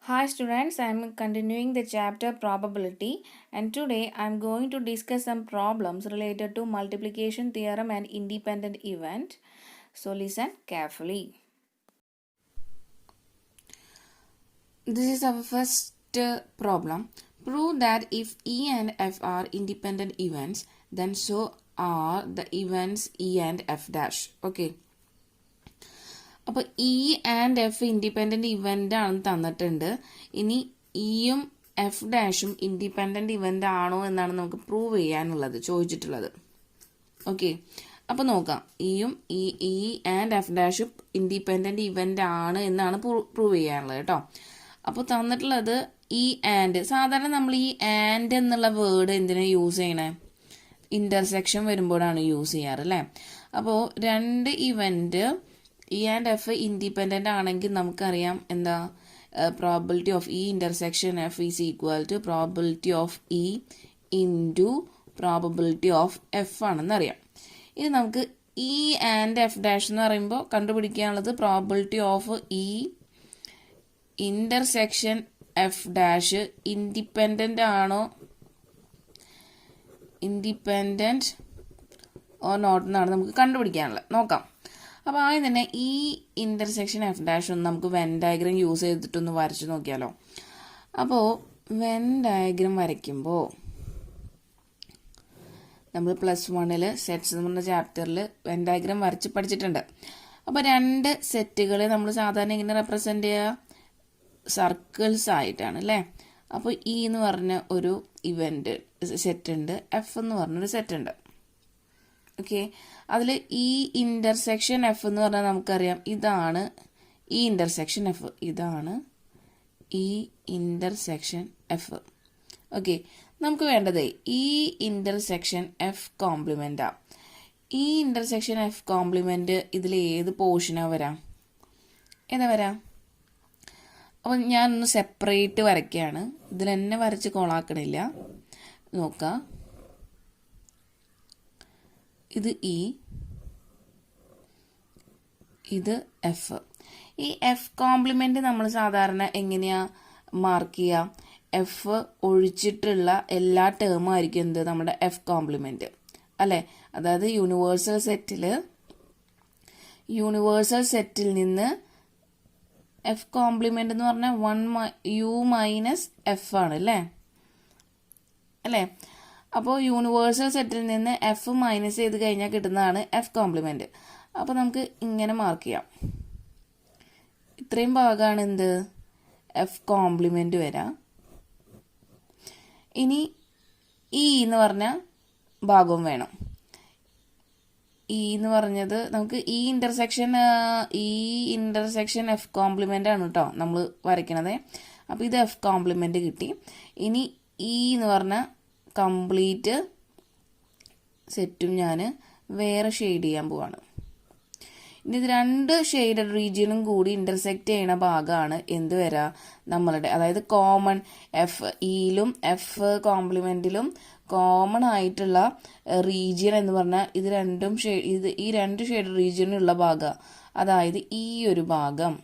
Hi students, I am continuing the chapter probability and today I am going to discuss some problems related to multiplication theorem and independent event. So listen carefully. This is our first problem. Prove that if E and F are independent events, then so are the events E and F dash. Okay. അപ്പോൾ E and F independent event ആണ് തന്നിട്ടുണ്ട്. ഇനി ഇയും F ഡാഷും independent event ആണോ എന്നാണ് നമുക്ക് prove ചെയ്യാനുള്ളത് ചോദിച്ചിട്ടുള്ളത്. ഓക്കെ, അപ്പൊ നോക്കാം. ഇയും ഇ ആൻഡ് എഫ് ഡാഷും ഇൻഡിപെൻഡന്റ് ഇവന്റ് ആണ് എന്നാണ് പ്രൂവ് ചെയ്യാനുള്ളത് കേട്ടോ. അപ്പോൾ തന്നിട്ടുള്ളത് ഈ ആൻഡ്. സാധാരണ നമ്മൾ ഈ ആൻഡ് എന്നുള്ള വേർഡ് എന്തിനാ യൂസ് ചെയ്യണേ? ഇന്റർസെക്ഷൻ വരുമ്പോഴാണ് യൂസ് ചെയ്യാറ് അല്ലേ. അപ്പോൾ രണ്ട് event E and F independent ആണെങ്കിൽ നമുക്കറിയാം എന്താ, probability of E intersection F is equal to probability of E into probability of F ആണെന്ന് അറിയാം. ഇനി നമുക്ക് ഇ ആൻഡ് എഫ് ഡാഷ് എന്ന് പറയുമ്പോൾ കണ്ടുപിടിക്കാനുള്ളത് probability of E intersection F dash independent ആണോ, ഇൻഡിപെൻഡന്റ് ഓർ നോട്ട് എന്നാണ് നമുക്ക് കണ്ടുപിടിക്കാനുള്ളത്. നോക്കാം. അപ്പോൾ ആദ്യം തന്നെ ഈ ഇന്റർസെക്ഷൻ എഫ് ഡാഷ് ഒന്ന് നമുക്ക് വെൻ ഡയഗ്രം യൂസ് ചെയ്തിട്ടൊന്ന് വരച്ചു നോക്കിയാലോ. അപ്പോൾ വെൻ ഡയഗ്രം വരയ്ക്കുമ്പോൾ നമ്മൾ +1 സെറ്റ്സ് എന്ന് പറഞ്ഞ ചാപ്റ്ററിൽ വെൻ ഡയഗ്രം വരച്ച് പഠിച്ചിട്ടുണ്ട്. അപ്പോൾ രണ്ട് സെറ്റുകൾ നമ്മൾ സാധാരണ ഇങ്ങനെ റെപ്രസെന്റ് ചെയ്യുക സർക്കിൾസ് ആയിട്ടാണ് അല്ലേ. അപ്പോൾ ഇ എന്ന് പറഞ്ഞ ഒരു ഇവന്റ് സെറ്റ് ഉണ്ട്, എഫ് എന്ന് പറഞ്ഞൊരു സെറ്റ് ഉണ്ട്. ഓക്കെ, അതിൽ ഈ ഇന്റർസെക്ഷൻ എഫ് എന്ന് പറഞ്ഞാൽ നമുക്കറിയാം ഇതാണ് ഈ ഇന്റർസെക്ഷൻ എഫ്, ഇതാണ് ഈ ഇന്റർസെക്ഷൻ എഫ്. ഓക്കെ, നമുക്ക് വേണ്ടത് ഈ ഇന്റർസെക്ഷൻ എഫ് കോംപ്ലിമെന്റാ. ഈ ഇന്റർസെക്ഷൻ എഫ് കോംപ്ലിമെന്റ് ഇതിൽ ഏത് പോർഷനാ വരാം? ഏതാ വരാം? അപ്പോൾ ഞാനൊന്ന് സെപ്പറേറ്റ് വരയ്ക്കുകയാണ്. ഇതിൽ തന്നെ വരച്ച് കോളാക്കണില്ല. നോക്കാം, ഇത് ഇ, ഇത് എഫ്. ഈ എഫ് കോംപ്ലിമെന്റ് നമ്മൾ സാധാരണ എങ്ങനെയാ മാർക്ക് ചെയ്യുക? എഫ് ഒഴിച്ചിട്ടുള്ള എല്ലാ ടേമും ആയിരിക്കും എന്ത്, നമ്മുടെ എഫ് കോംപ്ലിമെന്റ് അല്ലെ. അതായത് യൂണിവേഴ്സൽ സെറ്റിൽ നിന്ന് എഫ് കോംപ്ലിമെന്റ് എന്ന് പറഞ്ഞാൽ 1 - എഫ് ആണ് അല്ലേ. അപ്പോൾ യൂണിവേഴ്സൽ സെറ്റിൽ നിന്ന് എഫ് മൈനസ് ചെയ്ത് കഴിഞ്ഞാൽ കിട്ടുന്നതാണ് എഫ് കോംപ്ലിമെന്റ്. അപ്പോൾ നമുക്ക് ഇങ്ങനെ മാർക്ക് ചെയ്യാം. ഇത്രയും ഭാഗമാണ് എന്ത്, എഫ് കോംപ്ലിമെന്റ് വരാം. ഇനി ഇ എന്ന് പറഞ്ഞ ഭാഗവും വേണം. ഇ എന്ന് പറഞ്ഞത് നമുക്ക് ഈ ഇന്റർസെക്ഷൻ എഫ് കോംപ്ലിമെന്റ് ആണ് കേട്ടോ നമ്മൾ വരയ്ക്കണത്. അപ്പോൾ ഇത് എഫ് കോംപ്ലിമെന്റ് കിട്ടി. ഇനി ഇ എന്ന് പറഞ്ഞ കംപ്ലീറ്റ് സെറ്റും ഞാൻ വേറെ ഷെയ്ഡ് ചെയ്യാൻ പോവാണ്. ഇനി ഇത് രണ്ട് ഷെയ്ഡഡ് റീജിയനും കൂടി ഇന്റർസെക്ട് ചെയ്യണ ഭാഗമാണ് എന്ത് വരാ നമ്മളുടെ, അതായത് കോമൺ എഫ് ഇയിലും എഫ് കോംപ്ലിമെന്റിലും കോമൺ ആയിട്ടുള്ള റീജിയൻ എന്ന് പറഞ്ഞാൽ ഇത് രണ്ടും ഈ രണ്ട് ഷെയ്ഡഡ് റീജിയനുള്ള ഭാഗം, അതായത് ഈ ഒരു ഭാഗം.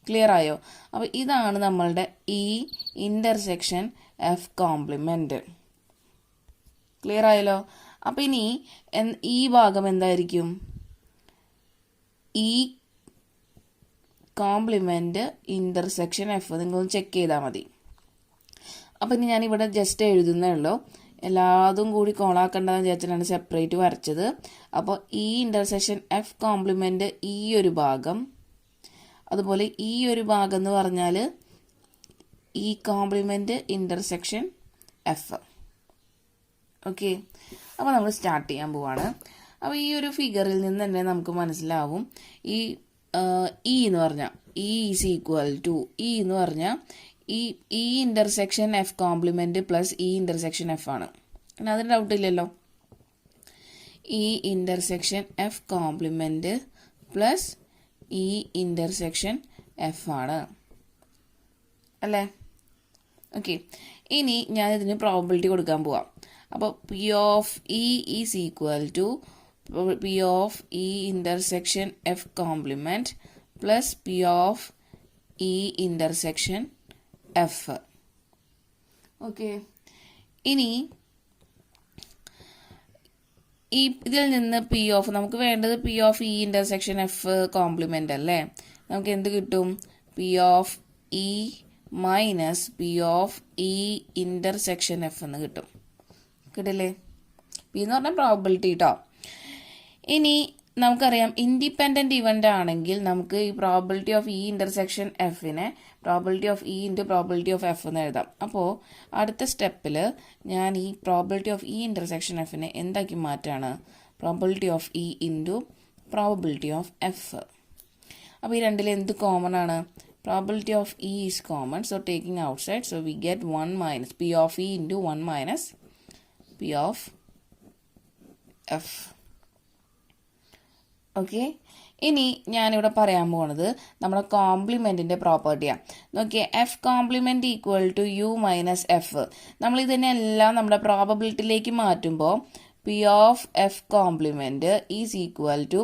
ക്ലിയർ ആയോ? അപ്പൊ ഇതാണ് നമ്മളുടെ ഈ ഇന്റർസെക്ഷൻ എഫ് കോംപ്ലിമെന്റ്. ക്ലിയർ ആയല്ലോ? അപ്പൊ ഇനി ഈ ഭാഗം എന്തായിരിക്കും? ഈ കോംപ്ലിമെന്റ് ഇന്റർസെക്ഷൻ എഫ്. നിങ്ങളൊന്ന് ചെക്ക് ചെയ്താൽ മതി. അപ്പൊ ഇനി ഞാൻ ഇവിടെ ജസ്റ്റ് എഴുതുന്നേ ഉള്ളൂ, എല്ലാതും കൂടി കോളാക്കണ്ടെന്ന് വിചാരിച്ചിട്ടാണ് സെപ്പറേറ്റ് വരച്ചത്. അപ്പോൾ ഈ ഇന്റർസെക്ഷൻ എഫ് കോംപ്ലിമെന്റ് ഈ ഒരു ഭാഗം, അതുപോലെ ഈ ഒരു ഭാഗം എന്ന് പറഞ്ഞാൽ ഈ കോംപ്ലിമെന്റ് ഇന്റർസെക്ഷൻ എഫ്. ഓക്കെ, അപ്പോൾ നമ്മൾ സ്റ്റാർട്ട് ചെയ്യാൻ പോവാണ്. അപ്പോൾ ഈ ഒരു ഫിഗറിൽ നിന്ന് തന്നെ നമുക്ക് മനസ്സിലാവും ഈ ഇ എന്ന് പറഞ്ഞാൽ E is equal to E എന്ന് പറഞ്ഞാൽ E intersection F complement plus E intersection F ആണ്. പിന്നെ അതിന് ഡൗട്ട് ഇല്ലല്ലോ. E intersection F complement plus E intersection F ആണ് അല്ലേ. ഓക്കെ, ഇനി ഞാൻ ഇതിന് പ്രോബിലിറ്റി കൊടുക്കാൻ പോവാം. അപ്പോൾ P of E is equal to P of E intersection F complement plus P of E intersection F. Okay, ഇനി ഇതിൽ നിന്ന് പി ഓഫ്, നമുക്ക് വേണ്ടത് P of E intersection F complement അല്ലേ. നമുക്ക് എന്ത് കിട്ടും? P of E minus P of E intersection F എന്ന് കിട്ടും. കിട്ടില്ലേ? പി എന്ന് പറഞ്ഞാൽ പ്രോബബിലിറ്റി കേട്ടോ. ഇനി നമുക്കറിയാം ഇൻഡിപെൻഡന്റ് ഇവന്റ് ആണെങ്കിൽ നമുക്ക് ഈ പ്രോബബിലിറ്റി ഓഫ് ഇ ഇന്റർസെക്ഷൻ എഫിനെ probability of E into probability of F എന്ന് എഴുതാം. അപ്പോൾ അടുത്ത സ്റ്റെപ്പിൽ ഞാൻ ഈ പ്രോബബിലിറ്റി ഓഫ് ഇ ഇന്റർസെക്ഷൻ എഫിനെ എന്താക്കി മാറ്റാണ്? Probability of E into probability of F. അപ്പോൾ ഈ രണ്ടിൽ എന്ത് കോമൺ ആണ്? Probability of E is common, so taking out side, so we get 1 minus P of E into 1 minus P of F. Okay, ഇനി ഞാനിവിടെ പറയാൻ പോകുന്നത് നമ്മുടെ കോംപ്ലിമെന്റിന്റെ പ്രോപ്പർട്ടിയാണ്. നോക്കിയേ, F complement equal to U minus F. നമ്മൾ ഇതിനെല്ലാം നമ്മുടെ പ്രോബബിലിറ്റിയിലേക്ക് മാറ്റുമ്പോൾ P of F complement is equal to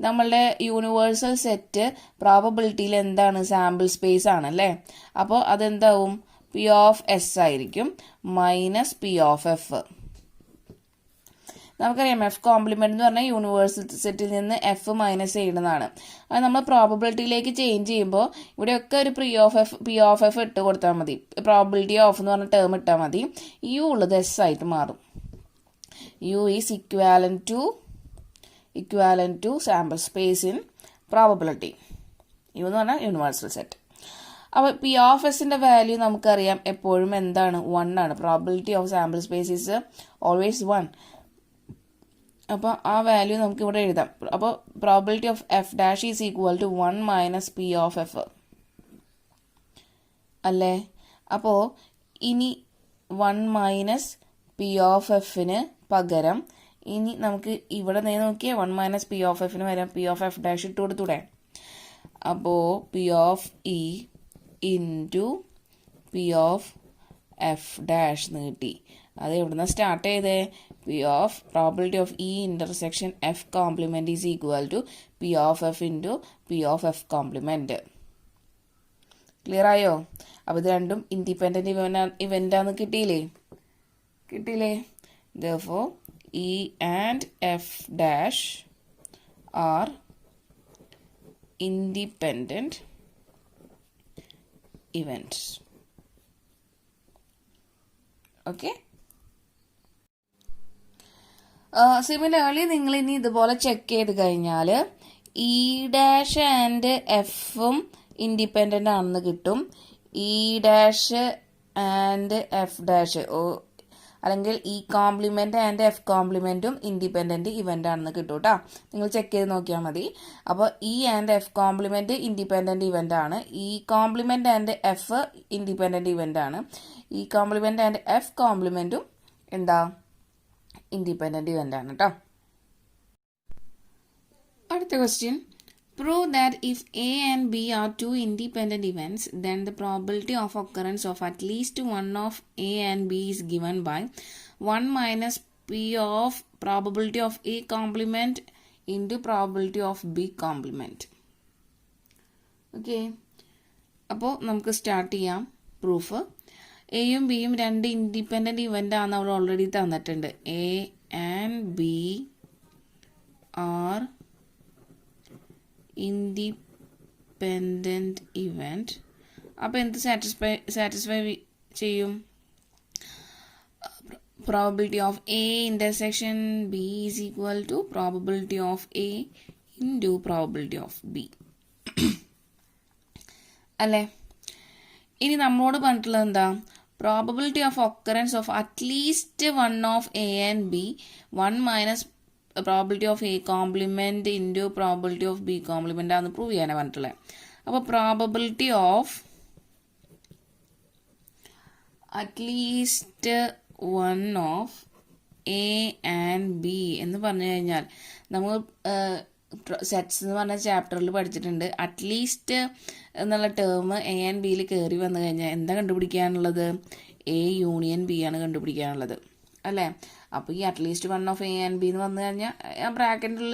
നമ്മളുടെ യൂണിവേഴ്സൽ സെറ്റ് പ്രോബബിലിറ്റിയിൽ എന്താണ്? സാമ്പിൾ സ്പേസ് ആണ് അല്ലേ. അപ്പോൾ അതെന്താവും? പി ഓഫ് എസ് ആയിരിക്കും മൈനസ് പി ഓഫ് എഫ്. നമുക്കറിയാം എഫ് കോംപ്ലിമെന്റ് എന്ന് പറഞ്ഞാൽ യൂണിവേഴ്സൽ സെറ്റിൽ നിന്ന് എഫ് മൈനസ് ചെയ്യുന്നതാണ്. അത് നമ്മൾ പ്രോബബിലിറ്റിയിലേക്ക് ചേഞ്ച് ചെയ്യുമ്പോൾ ഇവിടെയൊക്കെ ഒരു പി ഓഫ് എഫ് ഇട്ട് കൊടുത്താൽ മതി. പ്രോബബിലിറ്റി ഓഫ് എന്ന് പറഞ്ഞ ടേം ഇട്ടാൽ മതി. യു ഉള്ളത് എസ് ആയിട്ട് മാറും. U is equivalent to sample space in probability. U എന്ന് പറഞ്ഞാൽ യൂണിവേഴ്സൽ സെറ്റ്. അപ്പോൾ പി ഓഫ് എസിന്റെ വാല്യൂ നമുക്കറിയാം എപ്പോഴും എന്താണ്? 1 ആണ്. Probability of sample space is always 1. അപ്പോൾ ആ വാല്യൂ നമുക്ക് ഇവിടെ എഴുതാം. അപ്പോൾ probability of F dash is equal to 1 minus P of F അല്ലേ. അപ്പോൾ ഇനി 1 മൈനസ് പി ഓഫ് എഫിന് പകരം ഇനി നമുക്ക് ഇവിടെ നോക്കിയാൽ 1 മൈനസ് പി ഓഫ് എഫിന് വരാം പി ഓഫ് എഫ് ഡാഷ് ഇട്ട് കൊടുത്തൂടെ. അപ്പോൾ P of E into P of F dash എന്ന് കിട്ടി. അത് എവിടുന്ന സ്റ്റാർട്ട് ചെയ്തേ? P of probability of E intersection F complement is equal to P of F into P of F complement. Clear ആയോ? അപ്പോൾ ഇത് രണ്ടും ഇൻഡിപെൻഡന്റ് ഇവന്റാന്ന് കിട്ടിയില്ലേ? Therefore E and F dash are independent events. Okay. Similarly നിങ്ങൾ ഇനി ഇതുപോലെ check ചെയ്ത് കഴിഞ്ഞാൽ ഇ ഡാഷ് ആൻഡ് എഫും ഇൻഡിപെൻഡന്റ് ആണെന്ന് കിട്ടും. E dash and F dash അല്ലെങ്കിൽ ഇ കോംപ്ലിമെന്റ് ആൻഡ് എഫ് കോംപ്ലിമെന്റും ഇൻഡിപെൻഡന്റ് ഇവന്റ് ആണെന്ന് കിട്ടും കേട്ടോ. നിങ്ങൾ ചെക്ക് ചെയ്ത് നോക്കിയാൽ മതി. അപ്പോൾ E and F complement independent event ആണ്. E complement and F independent event ആണ്. ഇ കോംപ്ലിമെന്റ് ആൻഡ് എഫ് കോംപ്ലിമെന്റും എന്താ? ഇൻഡിപെൻഡന്റ് ഇവന്റ് ആണ് കേട്ടോ. അടുത്ത question, prove that if A and B are two independent events, then the probability of occurrence of at least one of A and B is given by 1 minus P of probability of A complement into probability of B complement. Okay. അപ്പോൾ നമുക്ക് start ചെയ്യാം proof. എയും ബിയും രണ്ട് independent event ആണ് അവിടെ already തന്നിട്ടുണ്ട്. A and B are independent event. അപ്പോൾ എന്ത് സാറ്റിസ്ഫൈ ചെയ്യും? Probability of A intersection B is equal to probability of A into probability of B അല്ലേ. ഇനി നമ്മളോട് പറഞ്ഞിട്ടുള്ളത് എന്താ? Probability of occurrence of at least one of A and B 1 minus probability of A complement into probability of B complement ആണെന്ന് prove ചെയ്യാനാണ് പറഞ്ഞിട്ടുള്ളത്. അപ്പോൾ probability of at least one of A and B എന്ന് പറഞ്ഞു കഴിഞ്ഞാൽ നമ്മൾ സെറ്റ്സ് എന്ന് പറഞ്ഞ ചാപ്റ്ററിൽ പഠിച്ചിട്ടുണ്ട്. അറ്റ്ലീസ്റ്റ് എന്നുള്ള ടേം എ ആൻഡ് ബിയിൽ കയറി വന്നു കഴിഞ്ഞാൽ എന്താ കണ്ടുപിടിക്കാനുള്ളത്? എ യൂണിയൻ ബി ആണ് കണ്ടുപിടിക്കാനുള്ളത് അല്ലേ. അപ്പോൾ ഈ at least one of A and B എന്ന് വന്നു കഴിഞ്ഞാൽ ആ ബ്രാക്കറ്റിൽ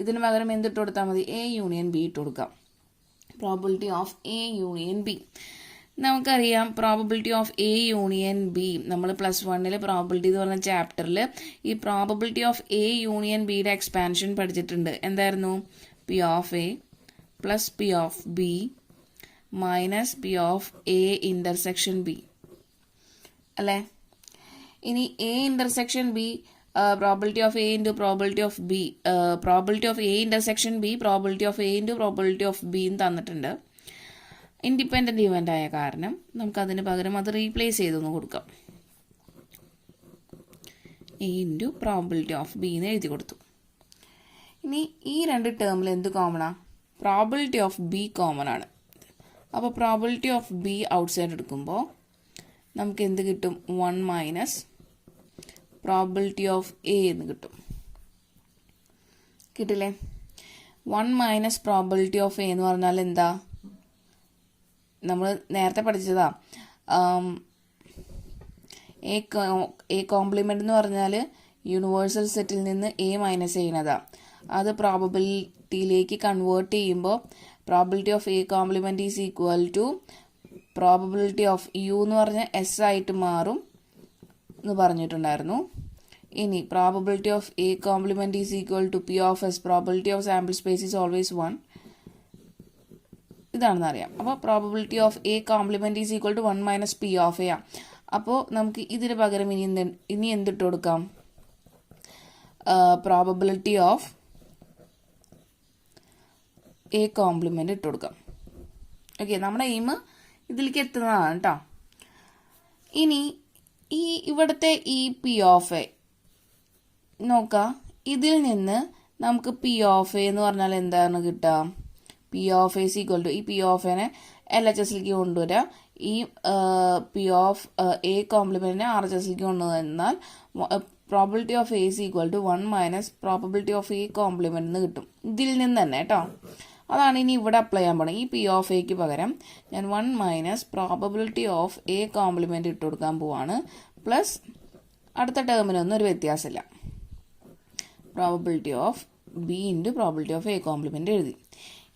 ഇതിന് പകരം എന്തിട്ട് കൊടുത്താൽ മതി? എ യൂണിയൻ ബി ഇട്ട് കൊടുക്കാം. Probability of A union B. നമുക്കറിയാം probability of A union B, നമ്മൾ +1 പ്രോബബിലിറ്റി എന്ന് പറഞ്ഞ ചാപ്റ്ററിൽ ഈ പ്രോബബിലിറ്റി ഓഫ് എ യൂണിയൻ ബിയുടെ എക്സ്പാൻഷൻ പഠിച്ചിട്ടുണ്ട്. എന്തായിരുന്നു? P of A plus P of B minus P of A intersection B അല്ലേ? ഇനി A intersection B probability of A into probability of B, probability of A intersection B probability of A into probability of ബിയും തന്നിട്ടുണ്ട്. Independent event ആയ കാരണം നമുക്കതിന് പകരം അത് replace ചെയ്തൊന്ന് കൊടുക്കാം. A into probability of B എന്ന് എഴുതി കൊടുത്തു. ഇനി ഈ രണ്ട് ടേമിൽ എന്ത് കോമണാണ്? പ്രോബിലിറ്റി ഓഫ് ബി കോമൺ ആണ്. അപ്പോൾ പ്രോബിലിറ്റി ഓഫ് ബി ഔട്ട്സൈഡ് എടുക്കുമ്പോൾ നമുക്ക് എന്ത് കിട്ടും? 1 മൈനസ് പ്രോബിലിറ്റി ഓഫ് എ എന്ന് കിട്ടും. കിട്ടില്ലേ? 1 മൈനസ് പ്രോബിലിറ്റി ഓഫ് എ എന്ന് പറഞ്ഞാൽ എന്താ? നമ്മൾ നേരത്തെ പഠിച്ചതാ. എ കോംപ്ലിമെൻ്റ് എന്ന് പറഞ്ഞാൽ യൂണിവേഴ്സൽ സെറ്റിൽ നിന്ന് എ മൈനസ് ചെയ്യുന്നതാ. അത് പ്രോബബിലിറ്റിയിലേക്ക് കൺവേർട്ട് ചെയ്യുമ്പോൾ probability of A complement is equal to probability of U എന്ന് പറഞ്ഞാൽ എസ് ആയിട്ട് മാറും എന്ന് പറഞ്ഞിട്ടുണ്ടായിരുന്നു. ഇനി probability of A complement is equal to P of S, probability of sample space is always 1. ഇതാണെന്ന് അറിയാം. അപ്പോൾ probability of A complement is equal to 1 minus P of A. അപ്പോൾ നമുക്ക് ഇതിന് പകരം ഇനി എന്തിട്ട് കൊടുക്കാം? പ്രോബബിലിറ്റി ഓഫ് എ കോംപ്ലിമെൻ്റ് ഇട്ട് കൊടുക്കാം. ഓക്കെ, നമ്മുടെ എയിം ഇതിലേക്ക് എത്തുന്നതാണ് കേട്ടോ. ഇനി ഇവിടുത്തെ ഈ പി ഓഫ് എ നോക്കാം. ഇതിൽ നിന്ന് നമുക്ക് പി ഓഫ് എ എന്ന് പറഞ്ഞാൽ എന്താണ് കിട്ടുക? P of A equal to, ഈ പി ഓഫ് എനെ LHSലേക്ക് കൊണ്ടുവരാം. ഈ പി ഓഫ് എ കോംപ്ലിമെൻറ്റിനെ RHSലേക്ക് കൊണ്ടുവന്നാൽ probability of A equal to 1 minus probability of A complement എന്ന് കിട്ടും. ഇതിൽ നിന്ന് തന്നെ കേട്ടോ. അതാണ് ഇനി ഇവിടെ അപ്ലൈ ചെയ്യാൻ പോകണം. ഈ പി ഓഫ് എക്ക് പകരം ഞാൻ 1 minus probability of A compliment ഇട്ട് കൊടുക്കാൻ പോവാണ്. പ്ലസ് അടുത്ത ടേമിനൊന്നും ഒരു വ്യത്യാസമില്ല, probability of B into probability of A compliment എഴുതി.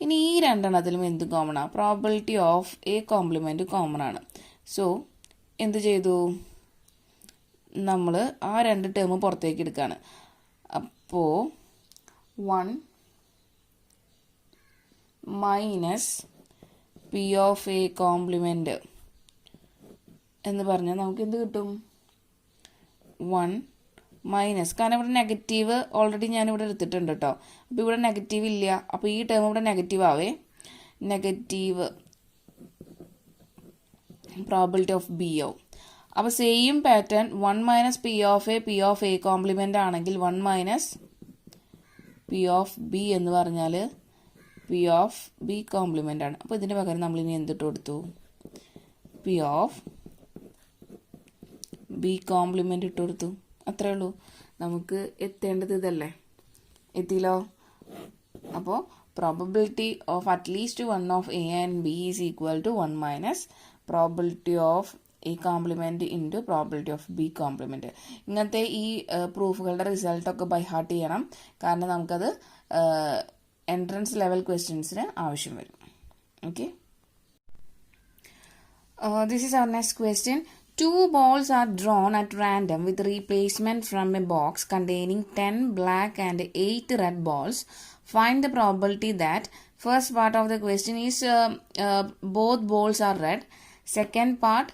ഇനി ഈ രണ്ടെണ്ണത്തിലും എന്ത് കോമൺ ആണ്? Probability of A compliment common ആണ്. സോ എന്ത് ചെയ്തു? നമ്മൾ ആ രണ്ട് ടേം പുറത്തേക്ക് എടുക്കുകയാണ്. അപ്പോൾ 1 minus P of A complement എന്ന് പറഞ്ഞാൽ നമുക്ക് എന്ത് കിട്ടും? 1 മൈനസ്, കാരണം ഇവിടെ നെഗറ്റീവ് ഓൾറെഡി ഞാനിവിടെ എടുത്തിട്ടുണ്ട് കേട്ടോ. അപ്പോൾ ഇവിടെ നെഗറ്റീവ് ഇല്ല. അപ്പോൾ ഈ ടേം ഇവിടെ negative Ave. Negative probability of B ആവും. അപ്പോൾ same pattern 1 minus P of A compliment ആണെങ്കിൽ 1 മൈനസ് പി ഓഫ് ബി എന്ന് പറഞ്ഞാൽ പി ഓഫ് ബി കോംപ്ലിമെൻ്റ് ആണ്. അപ്പോൾ ഇതിന് പകരം നമ്മളിനി എന്തിട്ട് കൊടുത്തു? പി ഓഫ് ബി കോംപ്ലിമെൻ്റ് ഇട്ട് കൊടുത്തു. അത്രേ ഉള്ളൂ. നമുക്ക് എത്തേണ്ടത് ഇതല്ലേ? എത്തിയില്ലോ. അപ്പോൾ probability of at least 1 of A and B is equal to 1 minus probability of A complement into probability of B complement. ഇങ്ങനത്തെ ഈ പ്രൂഫുകളുടെ റിസൾട്ടൊക്കെ ബൈ ഹാർട്ട് ചെയ്യണം. കാരണം നമുക്കത് എൻട്രൻസ് ലെവൽ ക്വസ്റ്റ്യൻസിന് ആവശ്യം വരും. Okay, this is our next question. 2 balls are drawn at random with replacement from a box containing 10 black and 8 red balls. Find the probability that first part of the question is both balls are red. Second part,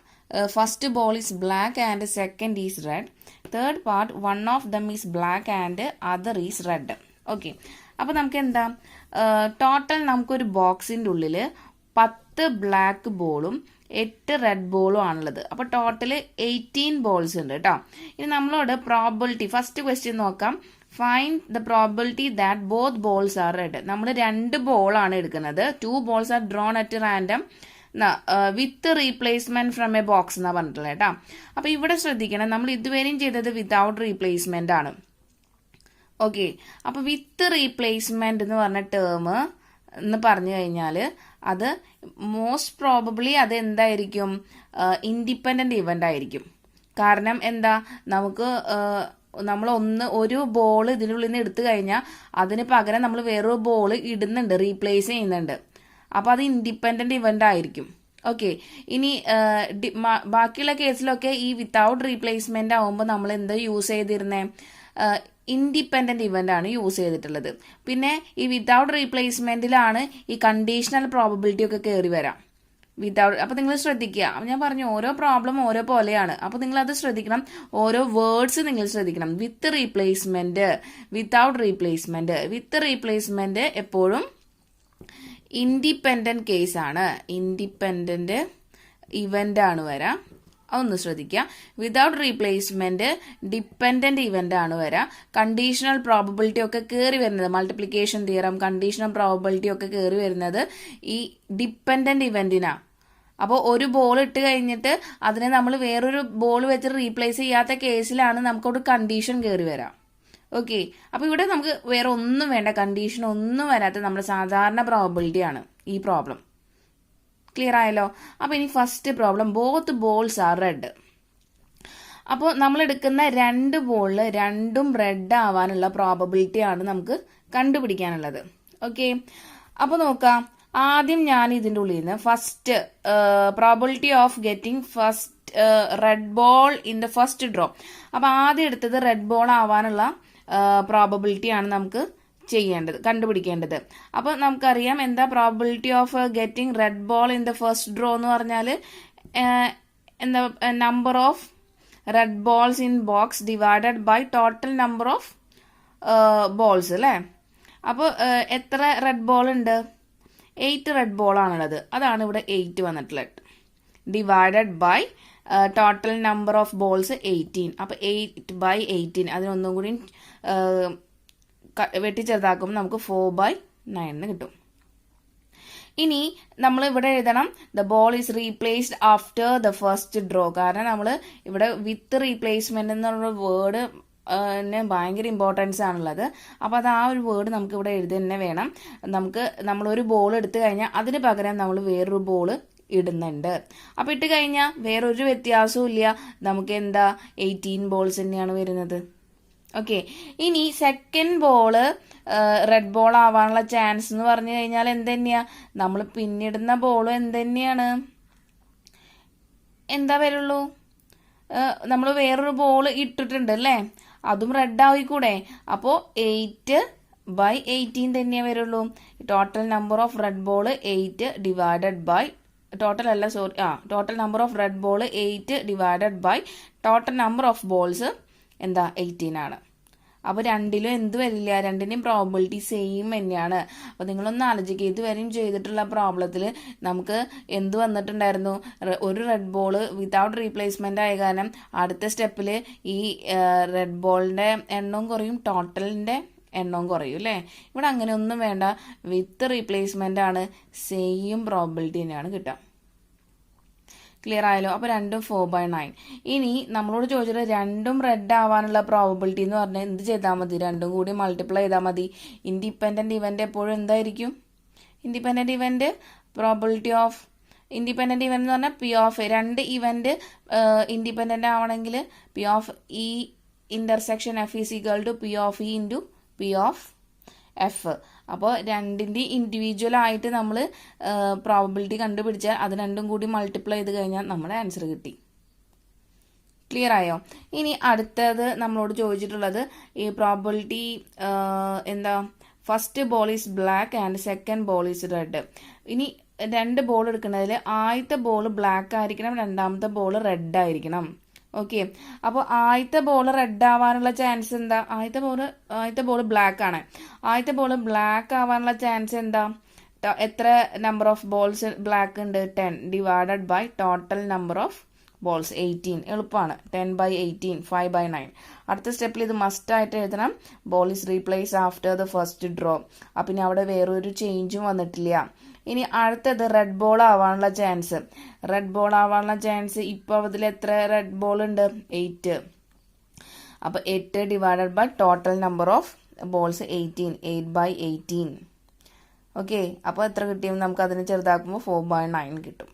first ball is black and second is red. Third part, one of them is black and other is red. Okay. അപ്പോൾ നമുക്ക് എന്താ total നമുക്കൊരു ബോക്സിൻ്റെ ഉള്ളിൽ 10 black ബോളും 8 red ബോളും ആണുള്ളത്. അപ്പോൾ ടോട്ടൽ 18 ബോൾസ് ഉണ്ട് കേട്ടോ. ഇനി നമ്മളോട് പ്രോബിലിറ്റി, ഫസ്റ്റ് ക്വസ്റ്റ്യൻ നോക്കാം. Find the probability that both balls are red. നമ്മൾ 2 ബോളാണ് എടുക്കുന്നത്. 2 balls are drawn at random with replacement from a box എന്നാണ് പറഞ്ഞിട്ടുള്ളത് കേട്ടോ. അപ്പോൾ ഇവിടെ ശ്രദ്ധിക്കണം, നമ്മൾ ഇതുവരെയും ചെയ്തത് വിതൗട്ട് റീപ്ലേസ്മെന്റ് ആണ്. ഓക്കെ, അപ്പോൾ വിത്ത് റീപ്ലേസ്മെന്റ് എന്ന് പറഞ്ഞ ടേം എന്ന് പറഞ്ഞു കഴിഞ്ഞാൽ അത് മോസ്റ്റ് പ്രോബബ്ലി അത് എന്തായിരിക്കും? ഇൻഡിപെൻഡന്റ് ഇവന്റ് ആയിരിക്കും. കാരണം എന്താ, നമുക്ക് നമ്മൾ ഒരു ബോൾ ഇതിനുള്ളിൽ നിന്ന് എടുത്തു കഴിഞ്ഞാൽ അതിന് പകരം നമ്മൾ വേറൊരു ബോൾ ഇടുന്നുണ്ട്, റീപ്ലേസ് ചെയ്യുന്നുണ്ട്. അപ്പോൾ അത് ഇൻഡിപെൻഡന്റ് ഇവന്റ് ആയിരിക്കും. ഓക്കെ. ഇനി ബാക്കിയുള്ള കേസിലൊക്കെ ഈ വിത്തൗട്ട് റീപ്ലേസ്മെന്റ് ആവുമ്പോൾ നമ്മൾ എന്ത് യൂസ് ചെയ്തിരുന്നേ? ഇൻഡിപെൻഡന്റ് ഇവന്റ് ആണ് യൂസ് ചെയ്തിട്ടുള്ളത്. പിന്നെ ഈ വിത്തൗട്ട് റീപ്ലേസ്മെന്റിലാണ് ഈ കണ്ടീഷണൽ പ്രോബബിലിറ്റി ഒക്കെ കയറി വരാം. വിത്തൗട്ട്. അപ്പൊ നിങ്ങൾ ശ്രദ്ധിക്കുക, ഞാൻ പറഞ്ഞു ഓരോ പ്രോബ്ലം ഓരോ പോലെയാണ്. അപ്പൊ നിങ്ങൾ അത് ശ്രദ്ധിക്കണം, ഓരോ വേർഡ്സ് നിങ്ങൾ ശ്രദ്ധിക്കണം. വിത്ത് റീപ്ലേസ്മെന്റ്, വിത്തൗട്ട് റീപ്ലേസ്മെന്റ്. വിത്ത് റീപ്ലേസ്മെന്റ് എപ്പോഴും ഇൻഡിപെൻഡന്റ് കേസാണ്, ഇൻഡിപെൻഡന്റ് ഇവന്റ് ആണ് വരാം, അതൊന്ന് ശ്രദ്ധിക്കുക. വിതൗട്ട് റീപ്ലേസ്മെന്റ് ഡിപ്പെൻഡന്റ് ഇവന്റ് ആണ് വരാം. കണ്ടീഷണൽ പ്രോബബിലിറ്റി ഒക്കെ കയറി വരുന്നത്, മൾട്ടിപ്ലിക്കേഷൻ തിയറം, കണ്ടീഷണൽ പ്രോബബിലിറ്റി ഒക്കെ കയറി വരുന്നത് ഈ ഡിപ്പെൻഡന്റ് ഇവന്റിനാ. അപ്പോൾ ഒരു ബോൾ ഇട്ട് കഴിഞ്ഞിട്ട് അതിനെ നമ്മൾ വേറൊരു ബോൾ വെച്ച് റീപ്ലേസ് ചെയ്യാത്ത കേസിലാണ് നമുക്കൊരു കണ്ടീഷൻ കയറി വരാം. ഓക്കെ. അപ്പൊ ഇവിടെ നമുക്ക് വേറെ ഒന്നും വേണ്ട, കണ്ടീഷൻ ഒന്നും വരാത്ത നമ്മുടെ സാധാരണ പ്രോബബിലിറ്റി ആണ് ഈ പ്രോബ്ലം. ക്ലിയർ ആയല്ലോ? അപ്പൊ ഇനി first problem, both balls are red. അപ്പോൾ നമ്മൾ എടുക്കുന്ന രണ്ട് ബോളിൽ രണ്ടും റെഡ് ആവാനുള്ള പ്രോബബിലിറ്റി ആണ് നമുക്ക് കണ്ടുപിടിക്കാനുള്ളത്. ഓക്കെ. അപ്പോൾ നോക്കാം, ആദ്യം ഞാൻ ഇതിൻ്റെ ഉള്ളിൽ നിന്ന് first probability of getting first red ball in the first draw. അപ്പൊ ആദ്യം എടുത്തത് റെഡ് ബോൾ ആവാനുള്ള പ്രോബബിലിറ്റി ആണ് നമുക്ക് കണ്ടുപിടിക്കേണ്ടത്. അപ്പൊ നമുക്കറിയാം എന്താ probability of getting red ball in the first draw എന്ന് പറഞ്ഞാൽ എന്താ, number of red balls in box divided by total number of balls അല്ലേ. അപ്പോൾ എത്ര റെഡ് ബോൾ ഉണ്ട്? 8 റെഡ് ബോൾ ആണുള്ളത്. അതാണ് ഇവിടെ 8 വന്നിട്ടുള്ളത്. Divided by total number of balls 18. അപ്പൊ 8/18 അതിനൊന്നും കൂടി വെട്ടി ചെറുതാക്കുമ്പോൾ നമുക്ക് 4/9 കിട്ടും. ഇനി നമ്മൾ ഇവിടെ എഴുതണം the ball is replaced after the first draw. കാരണം നമ്മൾ ഇവിടെ വിത്ത് റീപ്ലേസ്മെന്റ് എന്നുള്ള വേർഡ് ഭയങ്കര ഇമ്പോർട്ടൻസ് ആണുള്ളത്. അപ്പൊ അത് ആ ഒരു വേർഡ് നമുക്ക് ഇവിടെ എഴുതി തന്നെ വേണം. നമ്മളൊരു ബോൾ എടുത്തു കഴിഞ്ഞാൽ അതിന് പകരം നമ്മൾ വേറൊരു ബോൾ ഇടുന്നുണ്ട്. അപ്പൊ ഇട്ട് കഴിഞ്ഞാൽ വേറൊരു വ്യത്യാസവും ഇല്ല, നമുക്ക് എന്താ 18 ബോൾസ് തന്നെയാണ് വരുന്നത്. ഓക്കെ. ഇനി സെക്കൻഡ് ബോള് റെഡ് ബോൾ ആവാനുള്ള ചാൻസ് എന്ന് പറഞ്ഞു കഴിഞ്ഞാൽ എന്തെന്നെയാ, നമ്മൾ പിന്നിടുന്ന ബോളും എന്തെന്നെയാണ്, എന്താ വരുള്ളൂ, നമ്മൾ വേറൊരു ബോൾ ഇട്ടിട്ടുണ്ട് അല്ലേ, അതും റെഡ് ആയിക്കൂടെ. അപ്പോൾ 8/18 തന്നെയേ വരുള്ളൂ. Total number of red ball 8 divided by total number of red ball 8 divided by total number of balls എന്താ 18 ആണ്. അപ്പൊ രണ്ടിലും എന്ത് വരില്ല, രണ്ടിന്റെയും പ്രോബബിലിറ്റി സെയിം തന്നെയാണ്. അപ്പൊ നിങ്ങളൊന്ന് ആലോചിക്കുക, ഇതുവരെയും ചെയ്തിട്ടുള്ള പ്രോബ്ലത്തിൽ നമുക്ക് എന്ത് വന്നിട്ടുണ്ടായിരുന്നു, ഒരു റെഡ് ബോൾ വിതൗട്ട് റീപ്ലേസ്മെന്റ് ആയ കാരണം അടുത്ത സ്റ്റെപ്പിൽ ഈ റെഡ് ബോളിന്റെ എണ്ണവും കുറയും, ടോട്ടലിന്റെ എണ്ണവും കുറയും അല്ലേ. ഇവിടെ അങ്ങനെ ഒന്നും വേണ്ട, വിത്ത് റീപ്ലേസ്മെന്റ് ആണ്, സെയിം പ്രോബബിലിറ്റി തന്നെയാണ് കിട്ടുക. ക്ലിയർ ആയല്ലോ? അപ്പൊ രണ്ടും 4/9. ഇനി നമ്മളോട് ചോദിച്ചത് രണ്ടും റെഡ് ആവാനുള്ള പ്രോബബിലിറ്റി എന്ന് പറഞ്ഞാൽ എന്ത് ചെയ്താൽ മതി, രണ്ടും കൂടി മൾട്ടിപ്ലൈ ചെയ്താൽ മതി. ഇൻഡിപെൻഡന്റ് ഇവന്റ് എപ്പോഴും എന്തായിരിക്കും, independent event probability of independent event എന്ന് പറഞ്ഞാൽ പി ഓഫ് രണ്ട് ഇവന്റ് ഇൻഡിപെൻഡന്റ് ആവണമെങ്കിൽ P of E intersection F is equal to P of E into P of F. അപ്പോൾ രണ്ടിൻ്റെ ഇൻഡിവിജ്വൽ ആയിട്ട് നമ്മൾ പ്രോബബിലിറ്റി കണ്ടുപിടിച്ചാൽ അത് രണ്ടും കൂടി മൾട്ടിപ്ലൈ ചെയ്ത് കഴിഞ്ഞാൽ നമ്മുടെ ആൻസർ കിട്ടി. ക്ലിയർ ആയോ? ഇനി അടുത്തത് നമ്മളോട് ചോദിച്ചിട്ടുള്ളത് ഈ പ്രോബബിലിറ്റി എന്താ, first ball is black and second ball is red. ഇനി രണ്ട് ബോൾ എടുക്കുന്നതിൽ ആദ്യത്തെ ബോൾ ബ്ലാക്ക് ആയിരിക്കണം, രണ്ടാമത്തെ ബോൾ റെഡ് ആയിരിക്കണം. ഓക്കെ. അപ്പോൾ ആദ്യത്തെ ബോൾ റെഡ് ആവാനുള്ള ചാൻസ് എന്താ, ആദ്യത്തെ ബോൾ ബ്ലാക്ക് ആണ്, ആദ്യത്തെ ബോൾ ബ്ലാക്ക് ആവാനുള്ള ചാൻസ് എന്താ, എത്ര നമ്പർ ഓഫ് ബോൾസ് ബ്ലാക്ക് ഉണ്ട്, 10 divided by total number of balls 18. എളുപ്പമാണ്, 10/18 5/9. അടുത്ത സ്റ്റെപ്പിൽ ഇത് മസ്റ്റ് ആയിട്ട് എഴുതണം, ball is replace after the first draw. അപ്പം പിന്നെ അവിടെ വേറൊരു ചേഞ്ചും വന്നിട്ടില്ല. ഇനി അടുത്തത് റെഡ് ബോൾ ആവാനുള്ള ചാൻസ്. റെഡ് ബോൾ ആവാനുള്ള ചാൻസ് ഇപ്പോൾ അതിൽ എത്ര റെഡ് ബോൾ ഉണ്ട്, 8. അപ്പൊ 8 divided by total number of balls 18, 8/18. Okay. അപ്പോൾ എത്ര കിട്ടിയും നമുക്ക് അതിനെ ചെറുതാക്കുമ്പോൾ 4/9 കിട്ടും.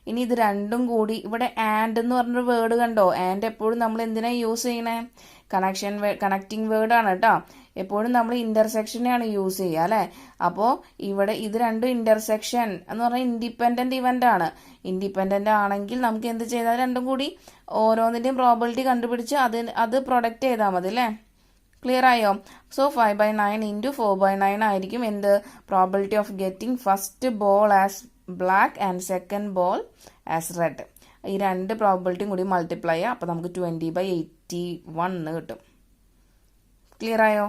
ഇനി ഇത് രണ്ടും കൂടി ഇവിടെ ആൻഡ് എന്ന് പറഞ്ഞൊരു വേർഡ് കണ്ടോ, ആൻഡ് എപ്പോഴും നമ്മൾ എന്തിനാ യൂസ് ചെയ്യണേ, കണക്റ്റിംഗ് വേർഡ് ആണ് കേട്ടോ. എപ്പോഴും നമ്മൾ ഇന്റർസെക്ഷനെയാണ് യൂസ് ചെയ്യുക അല്ലെ. അപ്പോൾ ഇവിടെ ഇത് രണ്ടും ഇന്റർസെക്ഷൻ എന്ന് പറഞ്ഞാൽ ഇൻഡിപെൻഡന്റ് ഇവന്റ് ആണ്. ഇൻഡിപെൻഡന്റ് ആണെങ്കിൽ നമുക്ക് എന്ത് ചെയ്താൽ രണ്ടും കൂടി ഓരോന്നിന്റെയും പ്രോബിലിറ്റി കണ്ടുപിടിച്ച് അത് പ്രൊഡക്റ്റ് ചെയ്താൽ മതി അല്ലേ. ക്ലിയർ ആയോ? സോ 5/9 ഇൻറ്റു 4/9 ആയിരിക്കും എന്ത് probability of getting first ball as black and second ball as red. ഈ രണ്ട് പ്രോബിലിറ്റിയും കൂടി മൾട്ടിപ്ലൈ ചെയ്യാം. അപ്പോൾ നമുക്ക് 20/81 എന്ന് കിട്ടും. ക്ലിയർ ആയോ?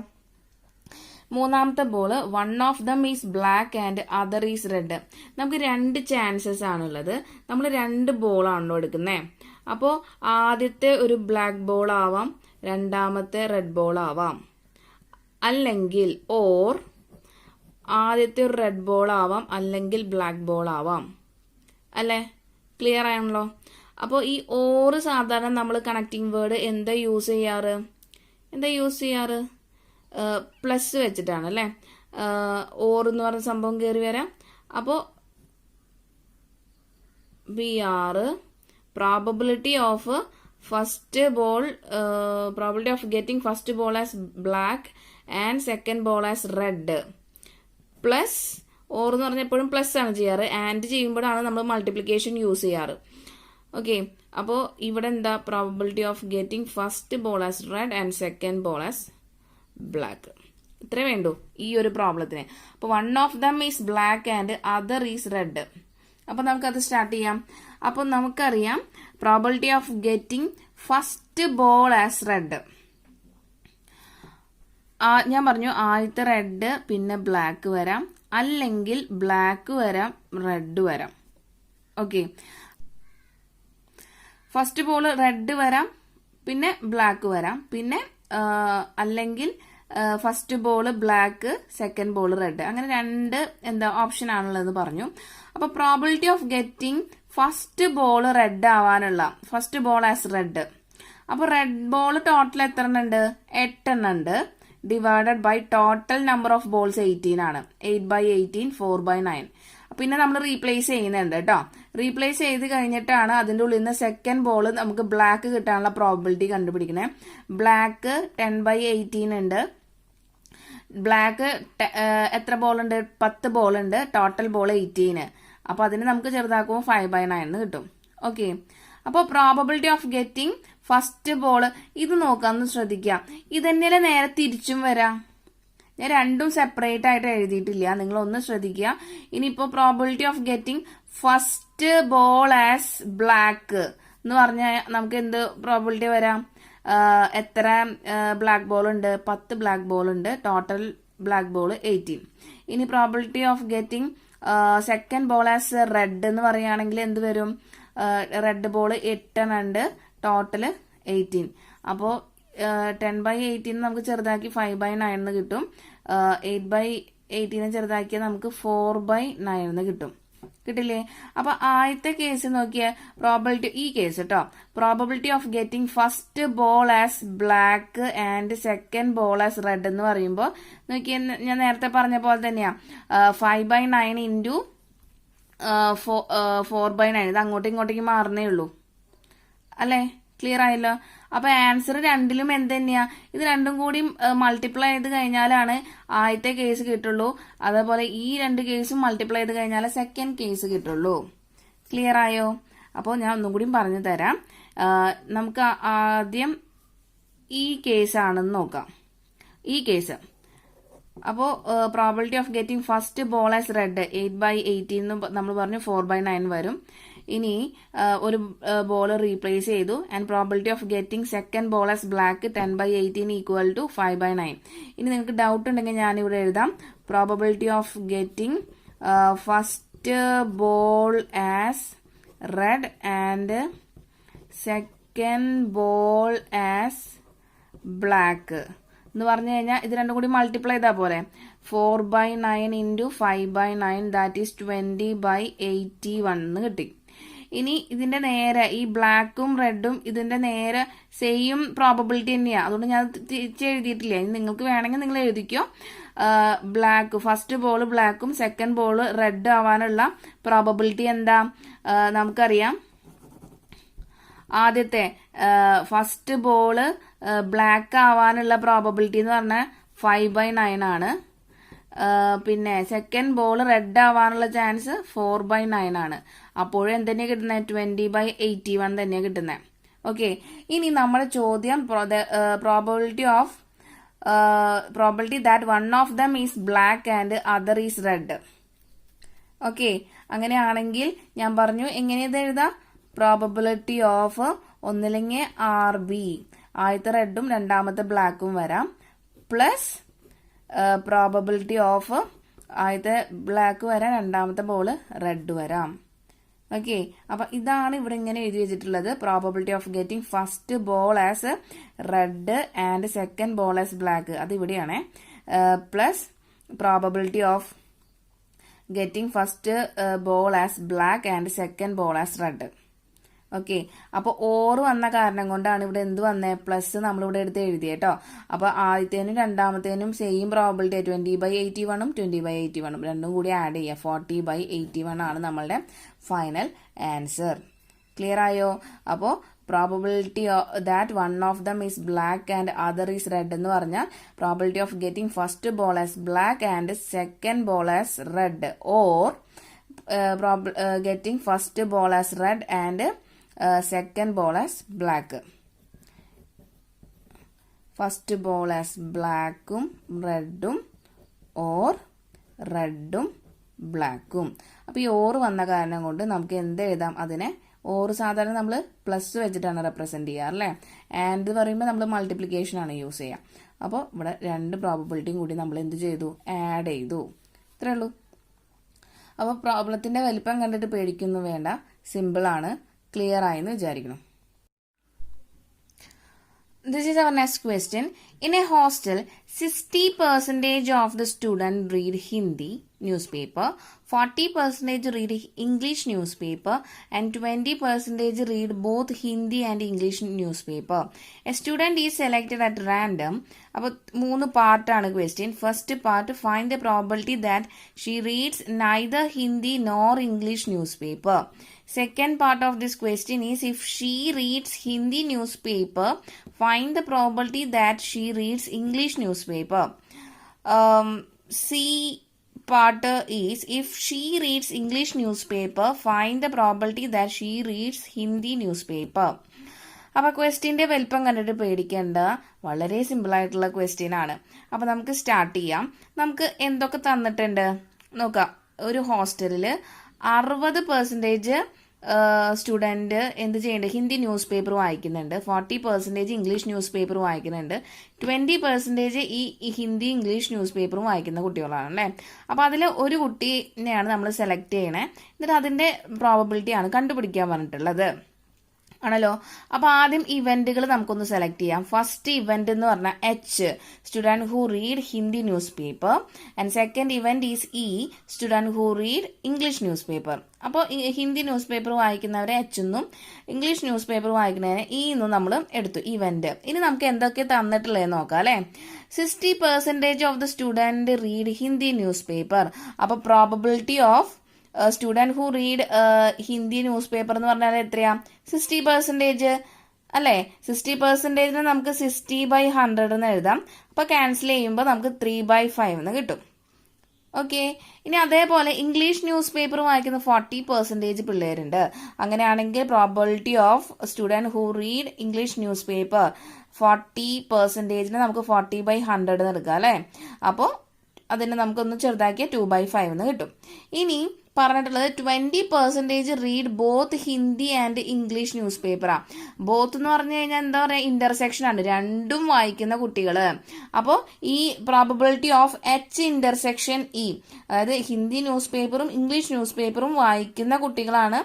മൂന്നാമത്തെ ball one of dum is black and other is red. നമുക്ക് രണ്ട് ചാൻസസ് ആണുള്ളത്. നമ്മൾ രണ്ട് ബോളാണല്ലോ എടുക്കുന്നത്. അപ്പോൾ ആദ്യത്തെ ഒരു ബ്ലാക്ക് ബോൾ ആവാം, രണ്ടാമത്തെ റെഡ് ബോൾ ആവാം. അല്ലെങ്കിൽ ഓർ ആദ്യത്തെ ഒരു റെഡ് ബോൾ ആവാം, അല്ലെങ്കിൽ ബ്ലാക്ക് ബോൾ ആവാം അല്ലേ. ക്ലിയർ ആണല്ലോ. അപ്പോൾ ഈ ഓറ് സാധാരണ നമ്മൾ കണക്റ്റിംഗ് വേർഡ് എന്താ യൂസ് ചെയ്യാറ് പ്ലസ് വെച്ചിട്ടാണ് അല്ലേ. ഓർ എന്ന് പറഞ്ഞ സംഭവം കയറി വരാം. അപ്പോൾ BR probability of first ball probability of getting first ball as black and second ball as red plus or എന്ന് പറഞ്ഞാൽ എപ്പോഴും പ്ലസ് ആണ് ചെയ്യാറ്. ആൻഡ് ചെയ്യുമ്പോഴാണ് നമ്മൾ മൾട്ടിപ്ലിക്കേഷൻ യൂസ് ചെയ്യാറ്. ഓക്കെ, അപ്പോൾ ഇവിടെ എന്താ probability of getting first ball as red and second ball as black. ഇത്രേ വേണ്ടൂ ഈ ഒരു പ്രോബ്ലത്തിന്. അപ്പോൾ one of dum is black and other is red. അപ്പോൾ നമുക്കത് സ്റ്റാർട്ട് ചെയ്യാം. അപ്പോൾ നമുക്കറിയാം probability of getting first ball as red. ഞാൻ പറഞ്ഞു ആദ്യത്തെ റെഡ് പിന്നെ ബ്ലാക്ക് വരാം, അല്ലെങ്കിൽ ബ്ലാക്ക് വരാം റെഡ് വരാം. ഓക്കെ, ഫസ്റ്റ് ബോൾ റെഡ് വരാം, പിന്നെ ബ്ലാക്ക് വരാം, പിന്നെ അല്ലെങ്കിൽ first ball black second ball red. അങ്ങനെ രണ്ട് ഓപ്ഷൻ ആണുള്ളതെന്ന് പറഞ്ഞു. അപ്പൊ probability of getting first ball red ആവാനുള്ള ഫസ്റ്റ് ബോൾ ആസ് റെഡ്. അപ്പൊ റെഡ് ബോൾ ടോട്ടൽ എത്ര എണ്ണം ഉണ്ട്? 8 എണ്ണം ഉണ്ട്. Divided by total number of balls 18 ആണ്. 8/18 4/9. പിന്നെ നമ്മൾ റീപ്ലേസ് ചെയ്യുന്നുണ്ട് കേട്ടോ. റീപ്ലേസ് ചെയ്ത് കഴിഞ്ഞിട്ടാണ് അതിന്റെ ഉള്ളിൽ നിന്ന് സെക്കൻഡ് ബോൾ നമുക്ക് ബ്ലാക്ക് കിട്ടാനുള്ള പ്രോബിലിറ്റി കണ്ടുപിടിക്കണേ. ബ്ലാക്ക് 10/18 ഉണ്ട്. ബ്ലാക്ക് എത്ര ബോൾ ഉണ്ട്? 10 ബോൾ ഉണ്ട്. Total ball 18. അപ്പൊ അതിന് നമുക്ക് ചെറുതാക്കുമ്പോൾ 5/9 കിട്ടും. ഓക്കെ, അപ്പോൾ probability of getting first ball ഇത് നോക്കാമെന്ന് ശ്രദ്ധിക്കാം. ഇതന്നെയല്ലേ നേരെ തിരിച്ചും വരാം. ഞാൻ രണ്ടും സെപ്പറേറ്റ് ആയിട്ട് എഴുതിയിട്ടില്ല, നിങ്ങൾ ഒന്ന് ശ്രദ്ധിക്കുക. ഇനിയിപ്പോ probability of getting first ball as black എന്ന് പറഞ്ഞാൽ നമുക്ക് എന്ത് പ്രോബിലിറ്റി വരാം? എത്ര ബ്ലാക്ക് ബോൾ ഉണ്ട്? 10 ബ്ലാക്ക് ബോൾ ഉണ്ട്. Total black ball 18. ഇനി probability of getting second ball as red എന്ന് പറയുകയാണെങ്കിൽ എന്ത് വരും? റെഡ് ബോൾ 8 എണ്ണം ഉണ്ട്. ടോട്ടല് 18. അപ്പോൾ 10/18 നമുക്ക് ചെറുതാക്കി 5/9 കിട്ടും. 8/18 ചെറുതാക്കിയാൽ നമുക്ക് 4/9 കിട്ടും. കിട്ടില്ലേ? അപ്പൊ ആദ്യത്തെ കേസ് നോക്കിയ പ്രോബിലിറ്റി, ഈ കേസ് കേട്ടോ, probability of getting first ball as black and second ball as red എന്ന് പറയുമ്പോൾ നോക്കിയ ഞാൻ നേരത്തെ പറഞ്ഞ പോലെ തന്നെയാ 5/9 ഇൻറ്റു 4/9. ഇത് അങ്ങോട്ടും ഇങ്ങോട്ടേക്ക് മാറുന്നേ ഉള്ളൂ അല്ലേ. ക്ലിയർ ആയല്ലോ. അപ്പൊ ആൻസർ രണ്ടിലും എന്ത് തന്നെയാ? ഇത് രണ്ടും കൂടി മൾട്ടിപ്ലൈ ചെയ്ത് കഴിഞ്ഞാലാണ് ആദ്യത്തെ കേസ് കിട്ടുള്ളൂ. അതേപോലെ ഈ രണ്ട് കേസും മൾട്ടിപ്ലൈ ചെയ്ത് കഴിഞ്ഞാൽ സെക്കൻഡ് കേസ് കിട്ടുള്ളൂ. ക്ലിയർ ആയോ? അപ്പോൾ ഞാൻ ഒന്നും കൂടി പറഞ്ഞു തരാം. നമുക്ക് ആദ്യം ഈ കേസാണെന്ന് നോക്കാം. ഈ കേസ് അപ്പോൾ probability of getting first ball as red 8/18 നമ്മൾ പറഞ്ഞു 4/9 വരും. ഇനി ഒരു ബോൾ റീപ്ലേസ് ചെയ്തു. And probability of getting second ball as black 10/18 equal to 5/9. ഇനി നിങ്ങൾക്ക് ഡൗട്ട് ഉണ്ടെങ്കിൽ ഞാനിവിടെ എഴുതാം. Probability of getting first ball as red and second ball as black എന്ന് പറഞ്ഞു കഴിഞ്ഞാൽ ഇത് രണ്ടും കൂടി മൾട്ടിപ്ലൈ ചെയ്താൽ പോരെ. 4/9 ഇൻറ്റു 5/9 ദാറ്റ് ഈസ് 20/81 എന്ന് കിട്ടി. ഇനി ഇതിന്റെ നേരെ ഈ ബ്ലാക്കും റെഡും ഇതിന്റെ നേരെ സെയിം പ്രോബബിലിറ്റി തന്നെയാണ്. അതുകൊണ്ട് ഞാൻ തിരിച്ച് എഴുതിയിട്ടില്ല. ഇനി നിങ്ങൾക്ക് വേണമെങ്കിൽ നിങ്ങൾ എഴുതിക്കോ. ബ്ലാക്ക് ഫസ്റ്റ് ബോൾ ബ്ലാക്കും സെക്കൻഡ് ബോൾ റെഡ് ആവാനുള്ള പ്രോബബിലിറ്റി എന്താ? നമുക്കറിയാം ആദ്യത്തെ ഫസ്റ്റ് ബോള് ബ്ലാക്ക് ആവാനുള്ള പ്രോബബിലിറ്റി എന്ന് പറഞ്ഞാൽ 5/9 ആണ്. പിന്നെ സെക്കൻഡ് ബോൾ റെഡ് ആവാനുള്ള ചാൻസ് 4/9 ആണ്. അപ്പോഴും എന്തെന്നെയാണ് കിട്ടുന്നത്? 20/81 തന്നെയാണ് കിട്ടുന്നത്. ഓക്കെ, ഇനി നമ്മുടെ ചോദ്യം probability that one of dum is black and other is red. Okay, അങ്ങനെയാണെങ്കിൽ ഞാൻ പറഞ്ഞു എങ്ങനെ ഇത് എഴുതാം? പ്രോബിലിറ്റി ഓഫ് ഒന്നില്ലെങ്കിൽ RB, ആദ്യത്തെ റെഡും രണ്ടാമത്തെ ബ്ലാക്കും വരാം, പ്ലസ് പ്രോബിലിറ്റി ഓഫ് ആദ്യത്തെ ബ്ലാക്ക് വരാം, രണ്ടാമത്തെ ബോൾ റെഡ് വരാം. ഓക്കെ, അപ്പൊ ഇതാണ് ഇവിടെ ഇങ്ങനെ എഴുതി വെച്ചിട്ടുള്ളത്. Probability of getting first ball as red and second ball as black, അത് ഇവിടെയാണ്. Plus probability of getting first ball as black and second ball as red. Okay, അപ്പൊ ഓർ വന്ന കാരണം കൊണ്ടാണ് ഇവിടെ എന്ത് വന്നേ? പ്ലസ് നമ്മളിവിടെ എടുത്ത് എഴുതിയേട്ടോ. അപ്പൊ ആദ്യത്തേനും രണ്ടാമത്തേനും സെയിം പ്രോബിലിറ്റി 20/81 20/81 രണ്ടും കൂടി ആഡ് ചെയ്യുക. 40/81 ആണ് നമ്മളുടെ ഫൈനൽ ആൻസർ. ക്ലിയർ ആയോ? അപ്പോ probability that one of dum is black and other is red എന്ന് പറഞ്ഞാൽ probability of getting first ball as black and second ball as red, or getting first ball as red and second ball as black. First ball as ബ്ലാക്കും റെഡും, or റെഡും ബ്ലാക്കും. അപ്പൊ ഈ or വന്ന കാരണം കൊണ്ട് നമുക്ക് എന്ത് എഴുതാം? അതിനെ ഓർ സാധാരണ നമ്മൾ പ്ലസ് വെച്ചിട്ടാണ് റെപ്രസെന്റ് ചെയ്യാറ് അല്ലേ? ആൻഡ് പറയുമ്പോൾ നമ്മൾ മൾട്ടിപ്ലിക്കേഷൻ ആണ് യൂസ് ചെയ്യുക. അപ്പോൾ ഇവിടെ രണ്ട് പ്രോബിലിറ്റിയും കൂടി നമ്മൾ എന്ത് ചെയ്തു? ആഡ് ചെയ്തു. ഇത്രേ ഉള്ളൂ. അപ്പോൾ പ്രോബ്ലത്തിന്റെ വലിപ്പം കണ്ടിട്ട് പേടിക്കൊന്നും വേണ്ട, സിമ്പിൾ ആണ്. ക്ലിയർ ആയെന്ന് വിചാരിക്കണം. This is our next question. In a hostel, 60% of the students read Hindi newspaper, 40% read English newspaper, and 20% read both Hindi and English newspaper. A student is selected at random. അപ്പോൾ 3 പാർട്ടാണ് question. First part, find the probability that she reads neither Hindi nor English newspaper. Second part of this question is, if she reads Hindi newspaper, find the probability that she reads English newspaper. C part is, if she reads English newspaper, find the probability that she reads Hindi newspaper. അപ്പൊ ക്വസ്റ്റ്യന്റെ വലിപ്പം കണ്ടിട്ട് പേടിക്കേണ്ട, വളരെ simple ആയിട്ടുള്ള question ആണ്. അപ്പൊ നമുക്ക് start ചെയ്യാം. നമുക്ക് എന്തൊക്കെ തന്നിട്ടുണ്ട് നോക്കാം. ഒരു ഹോസ്റ്റലില് 60% സ്റ്റുഡന്റ് എന്ത് ചെയ്യുന്നുണ്ട്? ഹിന്ദി ന്യൂസ് പേപ്പർ വായിക്കുന്നുണ്ട്. 40% ഇംഗ്ലീഷ് ന്യൂസ് പേപ്പർ വായിക്കുന്നുണ്ട്. 20% ഈ ഹിന്ദി ഇംഗ്ലീഷ് ന്യൂസ് പേപ്പറും വായിക്കുന്ന കുട്ടികളാണ് അല്ലേ? അപ്പൊ അതിൽ ഒരു കുട്ടീനെയാണ് നമ്മൾ സെലക്ട് ചെയ്യണേ. എന്നിട്ട് അതിന്റെ പ്രോബബിലിറ്റി ആണ് കണ്ടുപിടിക്കാൻ പറഞ്ഞിട്ടുള്ളത് ആണല്ലോ. അപ്പൊ ആദ്യം ഇവന്റുകൾ നമുക്കൊന്ന് സെലക്ട് ചെയ്യാം. ഫസ്റ്റ് ഇവന്റ് എന്ന് പറഞ്ഞാൽ H, student who read Hindi news paper, and second event is E, student who read English news paper. അപ്പോൾ ഹിന്ദി ന്യൂസ് പേപ്പർ വായിക്കുന്നവരെ H എന്നും ഇംഗ്ലീഷ് ന്യൂസ് പേപ്പർ വായിക്കുന്നവരെ E എന്നും നമ്മൾ എടുത്തു ഇവന്റ്. ഇനി നമുക്ക് എന്തൊക്കെ തന്നിട്ടുള്ളത് നോക്കാം അല്ലെ. 60% of the student read Hindi newspaper. അപ്പൊ probability of student who read Hindi newspaper എന്ന് പറഞ്ഞാൽ എത്രയാ? 60% അല്ലെ? 60% നമുക്ക് 60/100 എന്ന് എഴുതാം. അപ്പൊ ക്യാൻസൽ ചെയ്യുമ്പോൾ നമുക്ക് 3/5 എന്ന് കിട്ടും. ഓക്കെ, ഇനി അതേപോലെ ഇംഗ്ലീഷ് ന്യൂസ് പേപ്പർ വായിക്കുന്ന 40% പിള്ളേരുണ്ട്. അങ്ങനെയാണെങ്കിൽ probability of student who read English news paper 40% നമുക്ക് 40/100 എന്ന് എടുക്കാം അല്ലെ. അപ്പോൾ അതിനെ നമുക്കൊന്ന് ചെറുതാക്കിയ 2/5 എന്ന് കിട്ടും. ഇനി പറഞ്ഞിട്ടുള്ളത് 20% read both Hindi and English news പേപ്പറാ. ബോത്ത് എന്ന് പറഞ്ഞു കഴിഞ്ഞാൽ എന്താ പറയാ? ഇന്റർസെക്ഷൻ ആണ്, രണ്ടും വായിക്കുന്ന കുട്ടികള്. അപ്പോൾ ഈ probability of H intersection E, അതായത് ഹിന്ദി ന്യൂസ് പേപ്പറും ഇംഗ്ലീഷ് ന്യൂസ് പേപ്പറും വായിക്കുന്ന കുട്ടികളാണ്.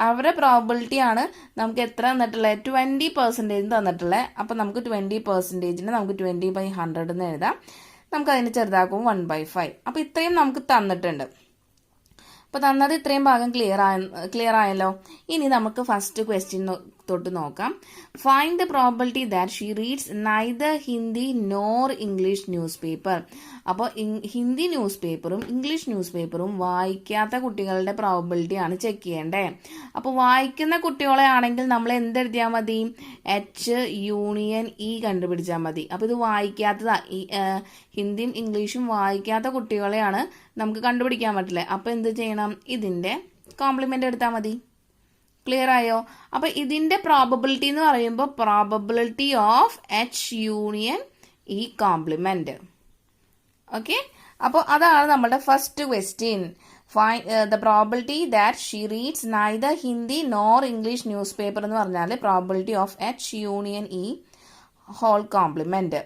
അവരുടെ പ്രോബബിലിറ്റി ആണ് നമുക്ക് എത്ര തന്നിട്ടുള്ളത്? 20% തന്നിട്ടുള്ളത്. അപ്പൊ നമുക്ക് 20% നമുക്ക് 20/100 എന്ന് എഴുതാം. നമുക്ക് അതിന് ചെറുതാക്കും 1/5. അപ്പൊ ഇത്രയും നമുക്ക് തന്നിട്ടുണ്ട്. അപ്പൊ തന്നത് ഇത്രയും ഭാഗം ക്ലിയർ ആയല്ലോ. ഇനി നമുക്ക് ഫസ്റ്റ് ക്വസ്റ്റ്യൻ തൊട്ട് നോക്കാം. Find the probability that she reads neither Hindi nor English news paper. അപ്പോൾ ഹിന്ദി ന്യൂസ് പേപ്പറും ഇംഗ്ലീഷ് ന്യൂസ് പേപ്പറും വായിക്കാത്ത കുട്ടികളുടെ പ്രോബിലിറ്റി ആണ് ചെക്ക് ചെയ്യേണ്ടത്. അപ്പോൾ വായിക്കുന്ന കുട്ടികളെ ആണെങ്കിൽ നമ്മൾ എന്തെഴുതിയാൽ മതി? എച്ച് യൂണിയൻ ഇ കണ്ടുപിടിച്ചാൽ മതി. അപ്പോൾ ഇത് വായിക്കാത്തതാ, ഹിന്ദിയും ഇംഗ്ലീഷും വായിക്കാത്ത കുട്ടികളെയാണ് നമുക്ക് കണ്ടുപിടിക്കാൻ പറ്റില്ല. അപ്പോൾ എന്ത് ചെയ്യണം? ഇതിന്റെ കോംപ്ലിമെന്റ് എടുത്താൽ മതി. ക്ലിയർ ആയോ? അപ്പൊ ഇതിന്റെ പ്രോബബിലിറ്റി എന്ന് പറയുമ്പോൾ probability of H union E complement. Okay, അപ്പോൾ അതാണ് നമ്മുടെ first question. The probability that she reads neither Hindi nor English newspaper എന്ന് പറഞ്ഞാൽ probability of H union E whole complement.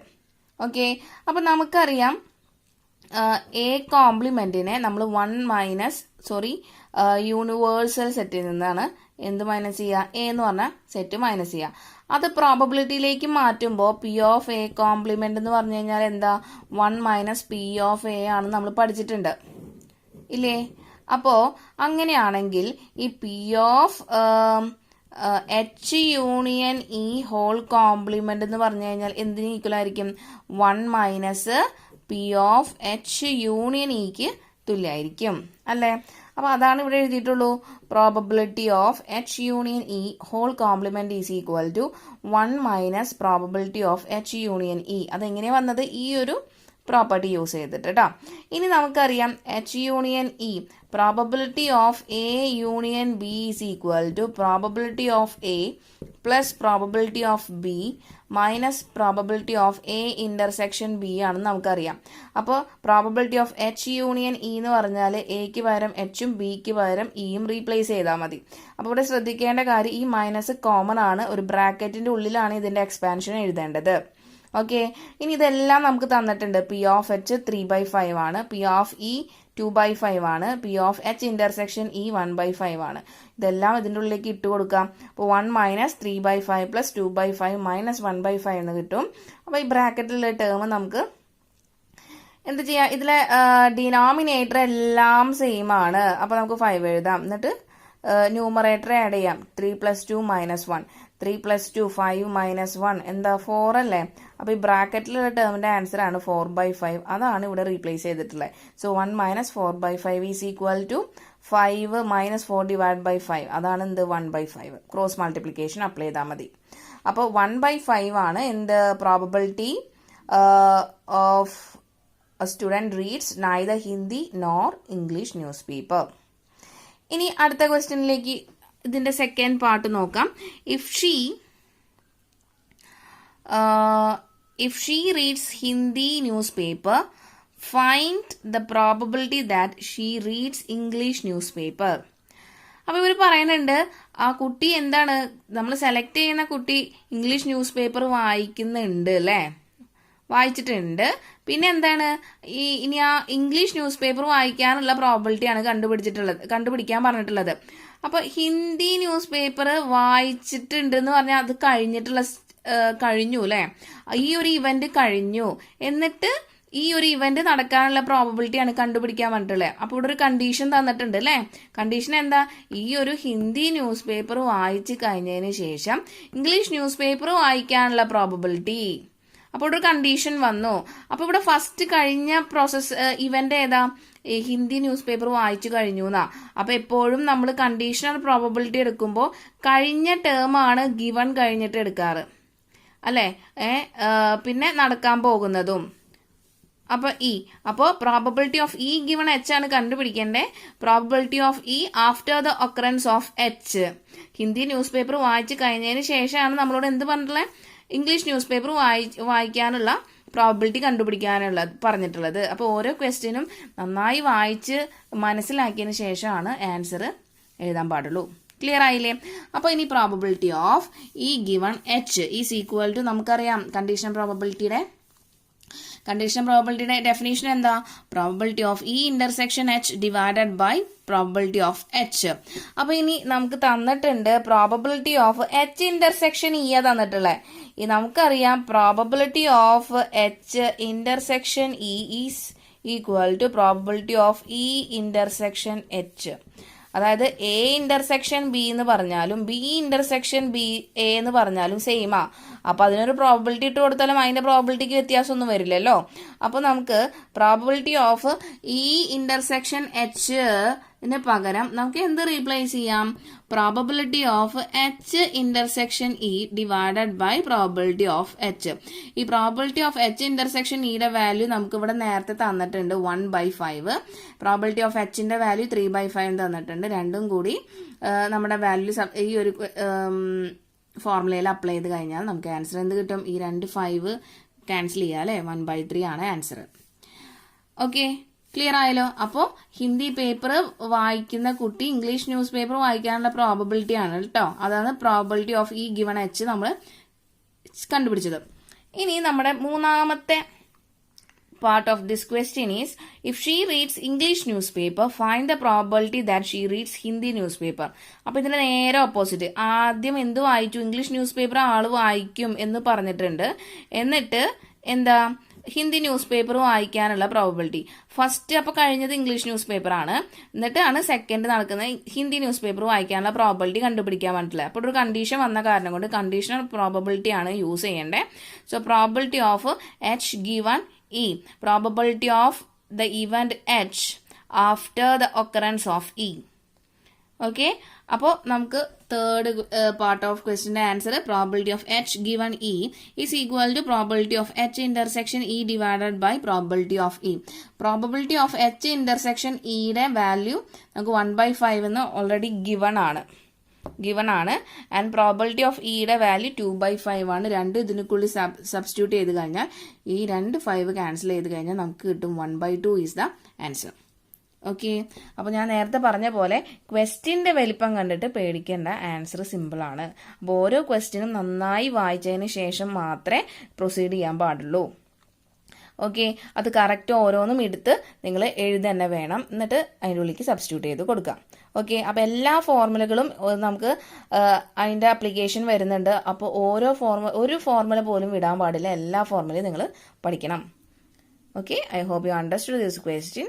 Okay, അപ്പൊ നമുക്കറിയാം എ കോംപ്ലിമെന്റിനെ നമ്മൾ യൂണിവേഴ്സൽ സെറ്റിൽ നിന്നാണ് എന്ത് മൈനസ് ചെയ്യുക? എ എന്ന് പറഞ്ഞ സെറ്റ് മൈനസ് ചെയ്യുക. അത് പ്രോബബിലിറ്റിയിലേക്ക് മാറ്റുമ്പോൾ പി ഓഫ് എ കോംപ്ലിമെന്റ് എന്ന് പറഞ്ഞു കഴിഞ്ഞാൽ എന്താ? 1 മൈനസ് പി ഓഫ് എ ആണ് നമ്മൾ പഠിച്ചിട്ടുണ്ട് ഇല്ലേ? അപ്പോ അങ്ങനെയാണെങ്കിൽ ഈ P of H union E whole complement എന്ന് പറഞ്ഞു കഴിഞ്ഞാൽ എന്തിന് ഈക്വൽ ആയിരിക്കും? 1 minus P of H union ഇക്ക് തുല്യമായിരിക്കും അല്ലേ? അപ്പൊ അതാണ് ഇവിടെ എഴുതിയിട്ടുള്ളൂ. Probability of H union E whole complement is equal to 1 minus probability of H union E. അതെങ്ങനെയാ വന്നത്? ഈ ഒരു പ്രോപ്പർട്ടി യൂസ് ചെയ്തിട്ട് കേട്ടോ. ഇനി നമുക്കറിയാം H union E, probability of A union B is equal to probability of A plus probability of B minus probability of A intersection B ആണെന്ന് നമുക്കറിയാം. അപ്പോൾ probability of H union E എന്ന് പറഞ്ഞാൽ എക്ക് പകരം എച്ചും ബിക്ക് പകരം ഇയും റീപ്ലേസ് ചെയ്താൽ മതി. അപ്പോൾ ഇവിടെ ശ്രദ്ധിക്കേണ്ട കാര്യം ഈ മൈനസ് കോമൺ ആണ്, ഒരു ബ്രാക്കറ്റിന്റെ ഉള്ളിലാണ് ഇതിന്റെ എക്സ്പാൻഷൻ എഴുതേണ്ടത്. ഓക്കെ, ഇനി ഇതെല്ലാം നമുക്ക് തന്നിട്ടുണ്ട്. പി ഓഫ് എച്ച് 3/5 ആണ്, പി ഓഫ് ഇ 2/5 ആണ്, P of H intersection E 1/5 ആണ്. ഇതെല്ലാം ഇതിൻ്റെ ഉള്ളിലേക്ക് ഇട്ട് കൊടുക്കാം. അപ്പോൾ 1 മൈനസ് 3/5 പ്ലസ് 2/5 മൈനസ് 1/5 എന്ന് കിട്ടും. അപ്പോൾ ഈ ബ്രാക്കറ്റിലുള്ള ടേം നമുക്ക് എന്ത് ചെയ്യാം? ഇതിലെ ഡിനോമിനേറ്റർ എല്ലാം സെയിം ആണ്. അപ്പോൾ നമുക്ക് 5 എഴുതാം. എന്നിട്ട് ന്യൂമറേറ്റർ ആഡ് ചെയ്യാം. 3 + 2 - 1, 3 + 2 5 - 1 എന്താ? 4 അല്ലേ? അപ്പൊ ഈ ബ്രാക്കറ്റിലുള്ള ടേമിന്റെ ആൻസർ ആണ് 4/5. അതാണ് ഇവിടെ റീപ്ലേസ് ചെയ്തിട്ടുള്ളത്. So 1 minus 4/5 is equal to 5 minus 4 divide by 5. അതാണ് എന്ത്? 1/5. ക്രോസ് മൾട്ടിപ്ലിക്കേഷൻ അപ്ലൈ ചെയ്താൽ മതി. അപ്പോൾ 1/5 ആണ് എന്ത്? Probability of A student reads neither Hindi nor English news paper. ഇനി അടുത്ത ക്വസ്റ്റ്യനിലേക്ക് ഇതിന്റെ സെക്കൻഡ് പാർട്ട് നോക്കാം. If she reads Hindi newspaper, find the probability that she reads English newspaper. അപ്പൊ ഇവർ പറയുന്നുണ്ട് ആ കുട്ടി എന്താണ്, നമ്മൾ സെലക്ട് ചെയ്യുന്ന കുട്ടി ഇംഗ്ലീഷ് ന്യൂസ് പേപ്പർ വായിക്കുന്നുണ്ട് അല്ലേ, വായിച്ചിട്ടുണ്ട്. പിന്നെ എന്താണ് ഇനി ആ ഇംഗ്ലീഷ് ന്യൂസ് പേപ്പർ വായിക്കാനുള്ള പ്രോബിലിറ്റിയാണ് കണ്ടുപിടിക്കാൻ പറഞ്ഞിട്ടുള്ളത്. അപ്പൊ ഹിന്ദി ന്യൂസ് പേപ്പർ വായിച്ചിട്ടുണ്ട് എന്ന് പറഞ്ഞാൽ അത് കഴിഞ്ഞു അല്ലെ, ഈ ഒരു ഇവന്റ് കഴിഞ്ഞു. എന്നിട്ട് ഈ ഒരു ഇവന്റ് നടക്കാനുള്ള പ്രോബബിലിറ്റിയാണ് കണ്ടുപിടിക്കാൻ പറഞ്ഞിട്ടുള്ളത്. അപ്പൊ ഇവിടെ ഒരു കണ്ടീഷൻ തന്നിട്ടുണ്ട് അല്ലെ. കണ്ടീഷൻ എന്താ? ഈ ഒരു ഹിന്ദി ന്യൂസ് പേപ്പർ വായിച്ചു കഴിഞ്ഞതിന് ശേഷം ഇംഗ്ലീഷ് ന്യൂസ് പേപ്പർ വായിക്കാനുള്ള പ്രോബബിലിറ്റി. അപ്പോൾ ഒരു കണ്ടീഷൻ വന്നു. അപ്പൊ ഇവിടെ ഫസ്റ്റ് കഴിഞ്ഞ പ്രോസസ് ഇവന്റ് ഏതാ? ഹിന്ദി ന്യൂസ് പേപ്പർ വായിച്ചു കഴിഞ്ഞു എന്നാ. അപ്പൊ എപ്പോഴും നമ്മൾ കണ്ടീഷണൽ പ്രോബബിലിറ്റി എടുക്കുമ്പോൾ കഴിഞ്ഞ ടേം ആണ് ഗിവൺ കഴിഞ്ഞിട്ട് എടുക്കാറ് അല്ലെ. പിന്നെ നടക്കാൻ പോകുന്നതും. അപ്പോ probability of E given H ആണ് കണ്ടുപിടിക്കേണ്ടത്. Probability of E after the occurrence of H. Hindi news paper വായിച്ചു കഴിഞ്ഞതിന് ശേഷമാണ് നമ്മളോട് എന്ത് പറഞ്ഞിട്ടുള്ളത്? ഇംഗ്ലീഷ് ന്യൂസ് പേപ്പർ വായിക്കാനുള്ള പ്രോബബിലിറ്റി പറഞ്ഞിട്ടുള്ളത്. അപ്പോൾ ഓരോ ക്വസ്റ്റ്യനും നന്നായി വായിച്ച് മനസ്സിലാക്കിയതിന് ശേഷമാണ് ആൻസർ എഴുതാൻ പാടുള്ളൂ. ക്ലിയർ ആയില്ലേ? അപ്പോൾ ഇനി probability of E given H is equal to, നമുക്കറിയാം കണ്ടീഷണൽ പ്രോബബിലിറ്റിയുടെ ഡെഫിനേഷൻ എന്താ? Probability of E intersection H divided by probability of H. അപ്പൊ ഇനി നമുക്ക് തന്നിട്ടുണ്ട് probability of H intersection E തന്നിട്ടുള്ളത്. നമുക്കറിയാം probability of H intersection E is equal to probability of E intersection H. അതായത് എ ഇന്റർസെക്ഷൻ ബി എന്ന് പറഞ്ഞാലും B intersection B A എന്ന് പറഞ്ഞാലും സെയിമാ. അപ്പോൾ അതിനൊരു പ്രോബിലിറ്റി ഇട്ട് കൊടുത്താലും അതിന്റെ പ്രോബിലിറ്റിക്ക് വ്യത്യാസമൊന്നും വരില്ലല്ലോ. അപ്പോൾ നമുക്ക് probability of E intersection H പകരം നമുക്ക് എന്ത് റീപ്ലേസ് ചെയ്യാം? Probability of H intersection E divided by probability of H. ഈ പ്രോബിലിറ്റി ഓഫ് എച്ച് ഇന്റർസെക്ഷൻ ഇയുടെ വാല്യൂ നമുക്ക് ഇവിടെ നേരത്തെ തന്നിട്ടുണ്ട് 1/5. പ്രോബിലിറ്റി ഓഫ് എച്ചിന്റെ വാല്യൂ 3/5 തന്നിട്ടുണ്ട്. രണ്ടും കൂടി നമ്മുടെ വാല്യൂ ഈ ഒരു ഫോർമുലയിൽ അപ്ലൈ ചെയ്ത് കഴിഞ്ഞാൽ നമുക്ക് ആൻസർ എന്ത് കിട്ടും? ഈ 5 ക്യാൻസൽ ചെയ്യാം അല്ലേ? 1/3 ആണ് ആൻസർ. ഓക്കെ, ക്ലിയർ ആയല്ലോ. അപ്പോൾ ഹിന്ദി പേപ്പർ വായിക്കുന്ന കുട്ടി ഇംഗ്ലീഷ് ന്യൂസ് പേപ്പർ വായിക്കാനുള്ള പ്രോബബിലിറ്റി ആണ് കേട്ടോ. അതാണ് പ്രോബബിലിറ്റി ഓഫ് ഈ ഗിവൺ എച്ച് നമ്മൾ കണ്ടുപിടിച്ചത്. ഇനി നമ്മുടെ മൂന്നാമത്തെ part of this question is, if she reads English newspaper, find the probability that she reads Hindi newspaper. അപ്പോൾ ഇതിന് നേരെ ഓപ്പോസിറ്റ്. ആദ്യം എന്ത് വായിച്ചു? ഇംഗ്ലീഷ് ന്യൂസ് പേപ്പർ ആള് വായിക്കും എന്ന് പറഞ്ഞിട്ടുണ്ട്. എന്നിട്ട് എന്താ? ഹിന്ദി ന്യൂസ് പേപ്പർ വായിക്കാനുള്ള പ്രോബബിലിറ്റി. ഫസ്റ്റ് അപ്പോൾ കഴിഞ്ഞത് ഇംഗ്ലീഷ് ന്യൂസ് പേപ്പർ ആണ്. എന്നിട്ടാണ് സെക്കൻഡ് നടക്കുന്നത് ഹിന്ദി ന്യൂസ് പേപ്പർ വായിക്കാനുള്ള പ്രോബബിലിറ്റി കണ്ടുപിടിക്കാൻ പറ്റില്ല. അപ്പോൾ ഒരു കണ്ടീഷൻ വന്ന കാരണം കൊണ്ട് കണ്ടീഷണൽ പ്രോബബിലിറ്റി ആണ് യൂസ് ചെയ്യേണ്ടത്. So probability of H given E, probability of the event H after the occurrence of E. Okay, അപ്പോൾ നമുക്ക് തേർഡ് പാർട്ട് ഓഫ് ക്വസ്റ്റിന്റെ answer probability of H given E is equal to probability of H intersection E divided by probability of E. Probability of H intersection ഇയുടെ value നമുക്ക് 1/5 എന്ന് already given ആണ്. And probability of ഇയുടെ value 2/5 ആണ്. രണ്ടും ഇതിനുള്ളിൽ substitute ചെയ്ത് കഴിഞ്ഞാൽ ഈ 5 ക്യാൻസൽ ചെയ്ത് കഴിഞ്ഞാൽ നമുക്ക് കിട്ടും 1/2 ഈസ് ദ ആൻസർ. ഓക്കെ, അപ്പോൾ ഞാൻ നേരത്തെ പറഞ്ഞ പോലെ ക്വസ്റ്റിൻ്റെ വലിപ്പം കണ്ടിട്ട് പേടിക്കേണ്ട, ആൻസർ സിമ്പിളാണ്. അപ്പോൾ ഓരോ ക്വസ്റ്റിനും നന്നായി വായിച്ചതിന് ശേഷം മാത്രമേ പ്രൊസീഡ് ചെയ്യാൻ പാടുള്ളൂ. ഓക്കെ, അത് കറക്റ്റ് ഓരോന്നും എടുത്ത് നിങ്ങൾ എഴുതന്നെ വേണം. എന്നിട്ട് അതിൻ്റെ ഉള്ളിലേക്ക് സബ്സ്റ്റിറ്റ്യൂട്ട് ചെയ്ത് കൊടുക്കാം. ഓക്കെ, അപ്പോൾ എല്ലാ ഫോർമുലകളും നമുക്ക് അതിൻ്റെ ആപ്ലിക്കേഷൻ വരുന്നുണ്ട്. അപ്പോൾ ഒരു ഫോർമുല പോലും വിടാൻ പാടില്ല. എല്ലാ ഫോർമുലയും നിങ്ങൾ പഠിക്കണം. Okay, I hope you understood this question.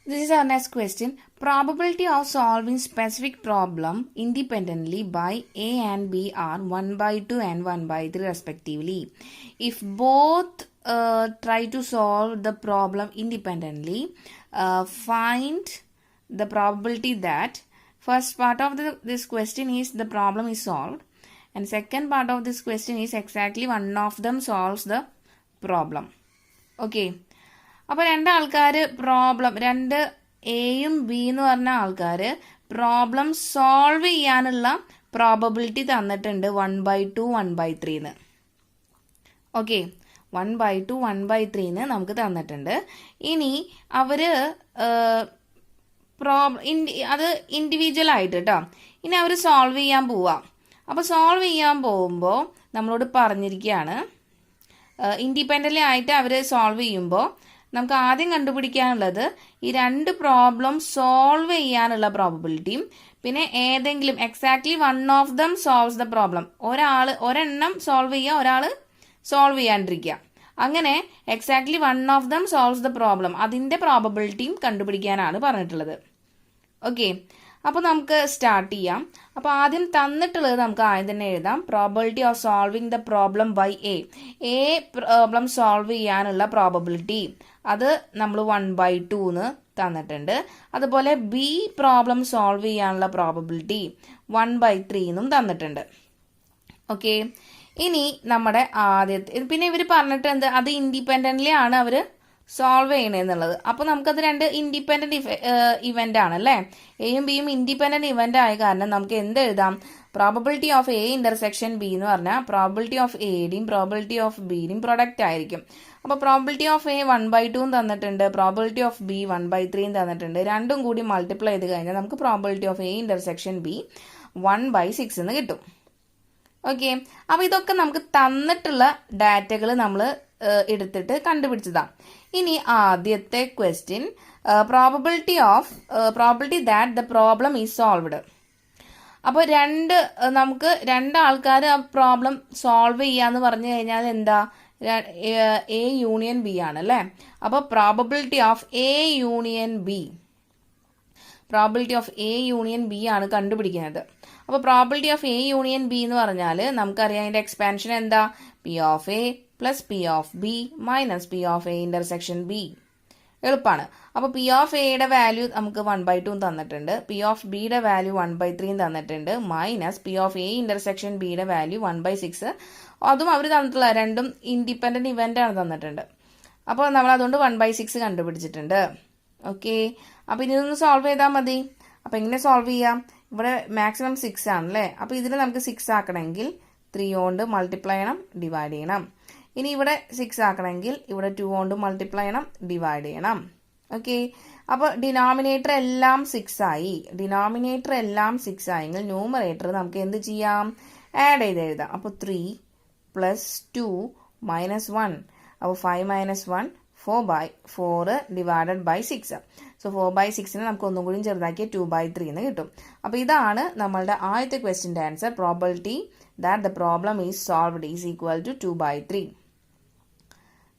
This is our next question. Probability of solving specific problem independently by A and B are 1/2 and 1/3 respectively. If both try to solve the problem independently, find the probability that first part of this question is the problem is solved, and second part of this question is exactly one of them solves the problem. Okay. അപ്പോൾ രണ്ട് എയും B എന്ന് പറഞ്ഞ ആൾക്കാർ problem solve ചെയ്യാനുള്ള probability തന്നിട്ടുണ്ട് 1/2 1/3. Okay, 1/2 1/3 നമുക്ക് തന്നിട്ടുണ്ട്. ഇനി അവർ അത് ഇൻഡിവിജ്വൽ ആയിട്ട് കേട്ടോ. ഇനി അവർ സോൾവ് ചെയ്യാൻ പോവാം. അപ്പോൾ സോൾവ് ചെയ്യാൻ പോകുമ്പോൾ നമ്മളോട് പറഞ്ഞിരിക്കുകയാണ് ഇൻഡിപെൻഡൻ്റ് ആയിട്ട് അവർ സോൾവ് ചെയ്യുമ്പോൾ നമുക്ക് ആദ്യം കണ്ടുപിടിക്കാനുള്ളത് ഈ രണ്ട് പ്രോബ്ലം സോൾവ് ചെയ്യാനുള്ള പ്രോബബിലിറ്റിയും പിന്നെ ഏതെങ്കിലും exactly one of them solves the problem. ഒരെണ്ണം സോൾവ് ചെയ്യുക, ഒരാൾ സോൾവ് ചെയ്യാണ്ടിരിക്കുക. അങ്ങനെ exactly one of them solves the problem, അതിൻ്റെ പ്രോബബിലിറ്റിയും കണ്ടുപിടിക്കാനാണ് പറഞ്ഞിട്ടുള്ളത്. ഓക്കെ, അപ്പോൾ നമുക്ക് സ്റ്റാർട്ട് ചെയ്യാം. അപ്പോൾ ആദ്യം തന്നിട്ടുള്ളത് നമുക്ക് ആദ്യം തന്നെ എഴുതാം. Probability of solving the problem by A problem solve ചെയ്യാനുള്ള പ്രോബബിലിറ്റി അത് നമ്മൾ 1/2 എന്ന് തന്നിട്ടുണ്ട്. അതുപോലെ ബി പ്രോബ്ലം സോൾവ് ചെയ്യാനുള്ള പ്രോബബിലിറ്റി 1/3 എന്നും തന്നിട്ടുണ്ട്. ഓക്കെ, ഇനി നമ്മുടെ ആദ്യത്തെ പിന്നെ ഇവർ പറഞ്ഞിട്ട് എന്ത്, അത് ഇൻഡിപെൻഡൻ്റ്ലി ആണ് അവർ സോൾവ് ചെയ്യണമെന്നുള്ളത്. അപ്പോൾ നമുക്കത് രണ്ട് ഇൻഡിപെൻഡൻറ്റ് ഇവൻ്റ് ആണല്ലേ. എയും ബിയും ഇൻഡിപെൻഡൻറ്റ് ഇവൻ്റ് ആയ കാരണം നമുക്ക് എന്ത് എഴുതാം? Probability of A intersection B എന്ന് പറഞ്ഞാൽ പ്രോബബിലിറ്റി ഓഫ് എയുടെയും പ്രോബബിലിറ്റി ഓഫ് ബിയുടെയും പ്രൊഡക്റ്റ് ആയിരിക്കും. അപ്പോൾ പ്രോബബിലിറ്റി ഓഫ് എ 1/2 തന്നിട്ടുണ്ട്, പ്രോബബിലിറ്റി ഓഫ് ബി 1/3 തന്നിട്ടുണ്ട്. രണ്ടും കൂടി മൾട്ടിപ്ലൈ ചെയ്ത് കഴിഞ്ഞാൽ നമുക്ക് probability of A intersection B 1/6 എന്ന് കിട്ടും. ഓക്കെ, അപ്പോൾ ഇതൊക്കെ നമുക്ക് തന്നിട്ടുള്ള ഡാറ്റകൾ നമ്മൾ എടുത്തിട്ട് കണ്ടുപിടിച്ചതാണ്. ഇനി ആദ്യത്തെ question probability that the problem is solved. അപ്പോൾ നമുക്ക് രണ്ടാൾക്കാർ ആ പ്രോബ്ലം സോൾവ് ചെയ്യാന്ന് പറഞ്ഞു കഴിഞ്ഞാൽ എന്താ, എ യൂണിയൻ ബി ആണ് അല്ലേ. അപ്പോൾ probability of A union B probability of A union B ആണ് കണ്ടുപിടിക്കുന്നത്. അപ്പോൾ probability of A union B എന്ന് പറഞ്ഞാൽ നമുക്കറിയാം അതിൻ്റെ എക്സ്പാൻഷൻ എന്താ, P of A plus P of B minus P of A intersection B. എളുപ്പമാണ്. അപ്പോൾ പി ഓഫ് എയുടെ വാല്യൂ നമുക്ക് 1/2 തന്നിട്ടുണ്ട്, പി ഓഫ് ബിയുടെ വാല്യൂ 1/3 തന്നിട്ടുണ്ട്, minus P of A intersection ബിയുടെ വാല്യൂ 1/6. അതും അവർ തന്നിട്ടുള്ള രണ്ടും ഇൻഡിപെൻഡൻറ്റ് ഇവൻ്റ് ആണ് തന്നിട്ടുണ്ട്. അപ്പോൾ നമ്മൾ അതുകൊണ്ട് 1/6 കണ്ടുപിടിച്ചിട്ടുണ്ട്. ഓക്കെ, അപ്പോൾ ഇനി ഇതൊന്ന് സോൾവ് ചെയ്താൽ മതി. അപ്പോൾ എങ്ങനെ സോൾവ് ചെയ്യാം, ഇവിടെ മാക്സിമം 6 ആണല്ലേ, അപ്പോൾ ഇതിൽ നമുക്ക് 6 ആക്കണമെങ്കിൽ 3 കൊണ്ട് മൾട്ടിപ്ലൈ ചെയ്യണം, ഡിവൈഡ് ചെയ്യണം. ഇനി ഇവിടെ 6 ആക്കണമെങ്കിൽ ഇവിടെ 2 കൊണ്ട് മൾട്ടിപ്ലൈ ചെയ്യണം, ഡിവൈഡ് ചെയ്യണം. ഓക്കെ, അപ്പോൾ ഡിനോമിനേറ്റർ എല്ലാം 6 ആയി. ഡിനോമിനേറ്റർ എല്ലാം 6 ആയെങ്കിൽ ന്യൂമറേറ്റർ നമുക്ക് എന്ത് ചെയ്യാം, ആഡ് ചെയ്ത് എഴുതാം. അപ്പോൾ 3 + 2 - 1. അപ്പോൾ 5 - 1 4 ഡിവൈഡഡ് ബൈ 6. സോ 4/6 നമുക്ക് ഒന്നും കൂടി ചെറുതാക്കിയ 2/3 എന്ന് കിട്ടും. അപ്പോൾ ഇതാണ് നമ്മളുടെ ആദ്യത്തെ ക്വസ്റ്റ്യൻ്റെ answer. Probability that the problem is solved is equal to 2/3.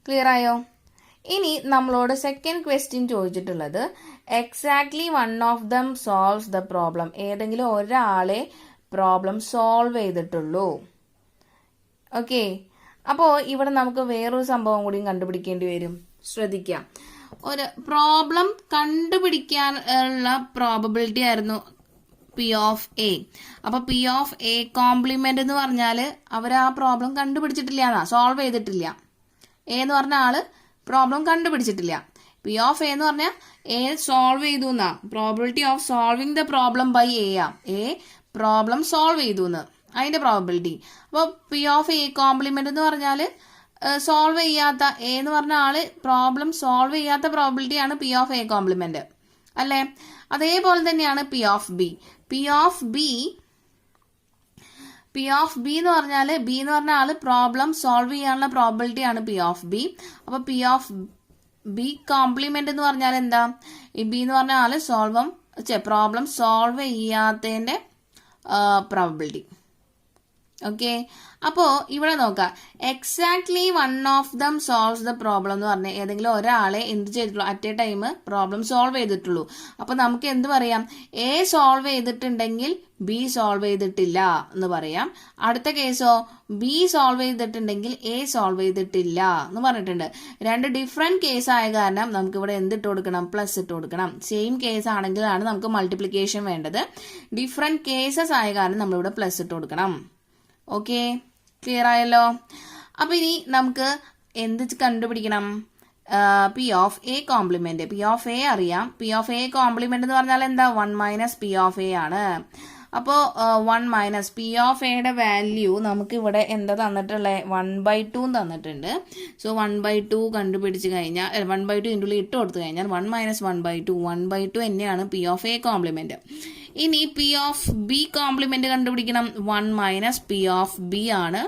Clear ആയോ? ഇനി നമ്മളോട് സെക്കൻഡ് ക്വസ്റ്റ്യൻ ചോദിച്ചിട്ടുള്ളത് exactly one of them solves the problem. ഏതെങ്കിലും ഒരാളെ പ്രോബ്ലം സോൾവ് ചെയ്തിട്ടുള്ളൂ. ഓക്കെ, അപ്പോൾ ഇവിടെ നമുക്ക് വേറൊരു സംഭവം കൂടി കണ്ടുപിടിക്കേണ്ടി വരും. ശ്രദ്ധിക്കാം, ഒരു പ്രോബ്ലം കണ്ടുപിടിക്കാനുള്ള പ്രോബബിലിറ്റി ആയിരുന്നു പി ഓഫ് എ. അപ്പോൾ പി ഓഫ് എ കോംപ്ലിമെന്റ് എന്ന് പറഞ്ഞാൽ അവർ ആ പ്രോബ്ലം കണ്ടുപിടിച്ചിട്ടില്ല എന്നാ, സോൾവ് ചെയ്തിട്ടില്ല. എ എന്ന് പറഞ്ഞ ആള് പ്രോബ്ലം കണ്ടുപിടിച്ചിട്ടില്ല. പി ഓഫ് എ എന്ന് പറഞ്ഞാൽ എ സോൾവ് ചെയ്തു എന്നാ, probability of solving the problem by A ആ. എ പ്രോബ്ലം സോൾവ് ചെയ്തു എന്ന് അതിന്റെ പ്രോബിലിറ്റി. അപ്പോൾ പി ഓഫ് എ കോംപ്ലിമെന്റ് എന്ന് പറഞ്ഞാൽ സോൾവ് ചെയ്യാത്ത, എ എന്ന് പറഞ്ഞ ആള് പ്രോബ്ലം സോൾവ് ചെയ്യാത്ത പ്രോബിലിറ്റിയാണ് പി ഓഫ് എ കോംപ്ലിമെന്റ് അല്ലേ. അതേപോലെ തന്നെയാണ് P of B. P of B എന്ന് പറഞ്ഞാൽ ബി എന്ന് പറഞ്ഞ ആള് പ്രോബ്ലം സോൾവ് ചെയ്യാനുള്ള പ്രോബിലിറ്റി ആണ് പി ഓഫ് ബി. അപ്പൊ പി ഓഫ് ബി കോംപ്ലിമെന്റ് എന്ന് പറഞ്ഞാൽ എന്താ, ഈ ബി എന്ന് പറഞ്ഞ ആള് പ്രോബ്ലം സോൾവ് ചെയ്യാത്തതിന്റെ പ്രോബിലിറ്റി. ഓക്കെ, അപ്പോൾ ഇവിടെ നോക്കാം, exactly one of them solves the problem എന്ന് പറഞ്ഞാൽ ഏതെങ്കിലും ഒരാളെ എന്ത് ചെയ്തിട്ടുള്ളൂ, at A time problem solve ചെയ്തിട്ടുള്ളൂ. അപ്പോൾ നമുക്ക് എന്ത് പറയാം, എ സോൾവ് ചെയ്തിട്ടുണ്ടെങ്കിൽ ബി സോൾവ് ചെയ്തിട്ടില്ല എന്ന് പറയാം. അടുത്ത കേസോ ബി സോൾവ് ചെയ്തിട്ടുണ്ടെങ്കിൽ എ സോൾവ് ചെയ്തിട്ടില്ല എന്ന് പറഞ്ഞിട്ടുണ്ട്. രണ്ട് ഡിഫറെന്റ് കേസ് ആയ കാരണം നമുക്ക് ഇവിടെ എന്ത് ഇട്ട് കൊടുക്കണം, പ്ലസ് ഇട്ട് കൊടുക്കണം. സെയിം കേസ് ആണെങ്കിലാണ് നമുക്ക് മൾട്ടിപ്ലിക്കേഷൻ വേണ്ടത്. ഡിഫറെന്റ് കേസസ് ആയ കാരണം നമ്മളിവിടെ പ്ലസ് ഇട്ട് കൊടുക്കണം. ഓക്കെ, ക്ലിയർ ആയല്ലോ? അപ്പൊ ഇനി നമുക്ക് എന്ത് കണ്ടുപിടിക്കണം, P of A complement. P of A അറിയാം. പി ഓഫ് എ കോംപ്ലിമെന്റ് എന്ന് പറഞ്ഞാൽ എന്താ, 1 - പി ഓഫ് എ ആണ്. അപ്പോൾ 1 - പി ഓഫ് എയുടെ വാല്യൂ നമുക്ക് ഇവിടെ എന്താ തന്നിട്ടുള്ളത്, 1/2 തന്നിട്ടുണ്ട്. സോ 1/2 കണ്ടുപിടിച്ച് കഴിഞ്ഞാൽ 1/2 ഇതിൻ്റെ ഇട്ട് കൊടുത്തു കഴിഞ്ഞാൽ 1 - 1/2 തന്നെയാണ് പി ഓഫ് എ കോംപ്ലിമെന്റ്. ഇനി പി ഓഫ് ബി കോംപ്ലിമെന്റ് കണ്ടുപിടിക്കണം. 1 - പി ഓഫ് ബി ആണ്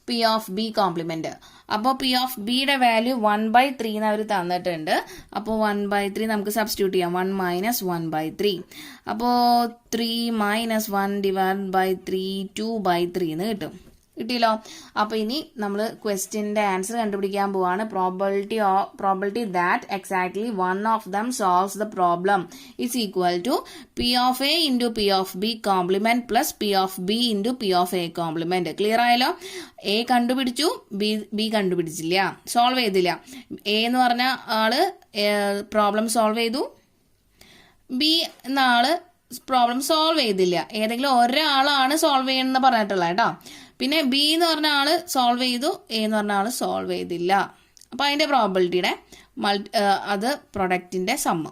പി ഓഫ് ബി കോംപ്ലിമെന്റ്. അപ്പോൾ പി ഓഫ് ബിയുടെ വാല്യൂ 1/3 എന്ന് അവർ തന്നിട്ടുണ്ട്. അപ്പോൾ 1/3 നമുക്ക് സബ്സ്റ്റിറ്റ്യൂട്ട് ചെയ്യാം. 1 - 1/3. അപ്പോൾ 3 - 1 / 3 2/3 എന്ന് കിട്ടും. കിട്ടിയല്ലോ? അപ്പോൾ ഇനി നമ്മൾ ക്വസ്റ്റ്യൻ്റെ ആൻസർ കണ്ടുപിടിക്കാൻ പോവാണ്. Probability that exactly one of them solves the problem is equal to P of A into P of B complement plus P of B into P of A complement. Clear ആയല്ലോ? A കണ്ടുപിടിച്ചു, B കണ്ടുപിടിച്ചില്ല, solve ചെയ്തില്ല. A എന്ന് പറഞ്ഞ ആള് problem solve ചെയ്തു, B എന്ന ആള് പ്രോബ്ലം സോൾവ് ചെയ്തില്ല. ഏതെങ്കിലും ഒരാളാണ് സോൾവ് ചെയ്യണമെന്ന് പറഞ്ഞിട്ടുള്ളത് കേട്ടോ. പിന്നെ ബി എന്ന് പറഞ്ഞ ആള് സോൾവ് ചെയ്തു, എ എന്ന് പറഞ്ഞ ആള് സോൾവ് ചെയ്തില്ല. അപ്പൊ അതിന്റെ പ്രോബിലിറ്റിയുടെ അത് പ്രൊഡക്റ്റിന്റെ സമ്മ.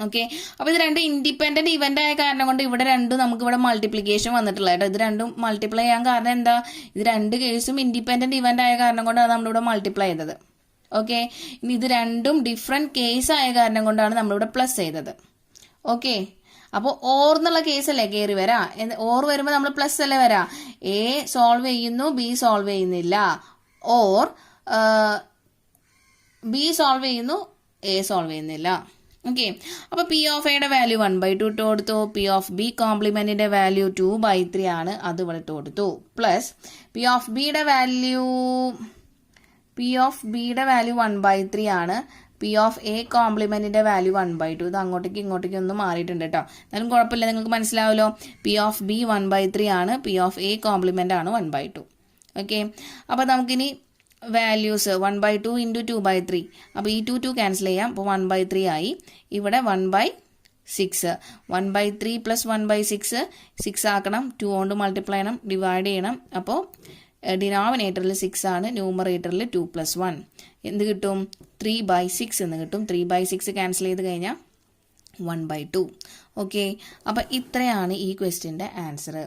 ഓക്കെ, അപ്പൊ ഇത് രണ്ടും ഇൻഡിപെൻഡന്റ് ഇവന്റ് ആയ കാരണം കൊണ്ട് ഇവിടെ രണ്ടും നമുക്ക് ഇവിടെ മൾട്ടിപ്ലിക്കേഷൻ വന്നിട്ടുള്ള കേട്ടോ. ഇത് രണ്ടും മൾട്ടിപ്ലൈ ചെയ്യാൻ കാരണം എന്താ, ഇത് രണ്ട് കേസും ഇൻഡിപെൻഡന്റ് ഇവന്റ് ആയ കാരണം കൊണ്ടാണ് നമ്മളിവിടെ മൾട്ടിപ്ലൈ ചെയ്തത്. ഓക്കെ, ഇനി ഇത് രണ്ടും ഡിഫറെന്റ് കേസ് ആയ കാരണം കൊണ്ടാണ് നമ്മളിവിടെ പ്ലസ് ചെയ്തത്. ഓക്കെ, അപ്പോൾ ഓർ എന്നുള്ള കേസല്ലേ കയറി വരാം. ഓർ വരുമ്പോൾ നമ്മൾ പ്ലസ് അല്ലേ വരാം. എ സോൾവ് ചെയ്യുന്നു, ബി സോൾവ് ചെയ്യുന്നില്ല. ഓർ ബി സോൾവ് ചെയ്യുന്നു, എ സോൾവ് ചെയ്യുന്നില്ല. ഓക്കെ, അപ്പോൾ പി ഓഫ് എയുടെ വാല്യൂ 1/2 ഇട്ട് കൊടുത്തു. പി ഓഫ് ബി കോംപ്ലിമെന്റിന്റെ വാല്യൂ 2/3 ആണ്, അത് ഇവിടെ ഇട്ട് കൊടുത്തു. പ്ലസ് പി ഓഫ് ബിയുടെ വാല്യൂ 1/3 ആണ്. പി ഓഫ് എ കോംപ്ലിമെന്റിന്റെ വാല്യൂ 1/2. ഇത് അങ്ങോട്ടേക്ക് ഇങ്ങോട്ടേക്ക് ഒന്നും മാറിയിട്ടുണ്ട് കേട്ടോ. എന്നാലും കുഴപ്പമില്ല, നിങ്ങൾക്ക് മനസ്സിലാവുമല്ലോ. പി ഓഫ് ബി 1/3 ആണ്, പി ഓഫ് എ കോംപ്ലിമെന്റ് ആണ് 1/2. ഓക്കെ, അപ്പോൾ നമുക്കിനി വാല്യൂസ് 1/2 ഇൻറ്റു 2/3. അപ്പോൾ ഈ 2 ക്യാൻസൽ ചെയ്യാം. അപ്പോൾ 1/3 ആയി. ഇവിടെ 1/6. 1/3 പ്ലസ് 1/6 6 ആക്കണം. 2 കൊണ്ട് മൾട്ടിപ്ലൈ ചെയ്യണം, ഡിവൈഡ് ചെയ്യണം. അപ്പോൾ ഡിനോമിനേറ്ററിൽ 6 ആണ്, ന്യൂമറേറ്ററിൽ 2 + 1 എന്ത് കിട്ടും? 3/6 എന്ന് കിട്ടും. 3/6 ക്യാൻസൽ ചെയ്ത് കഴിഞ്ഞാൽ 1/2. ഓക്കെ, അപ്പോൾ ഇത്രയാണ് ഈ ക്വസ്റ്റ്യൻ്റെ ആൻസർ.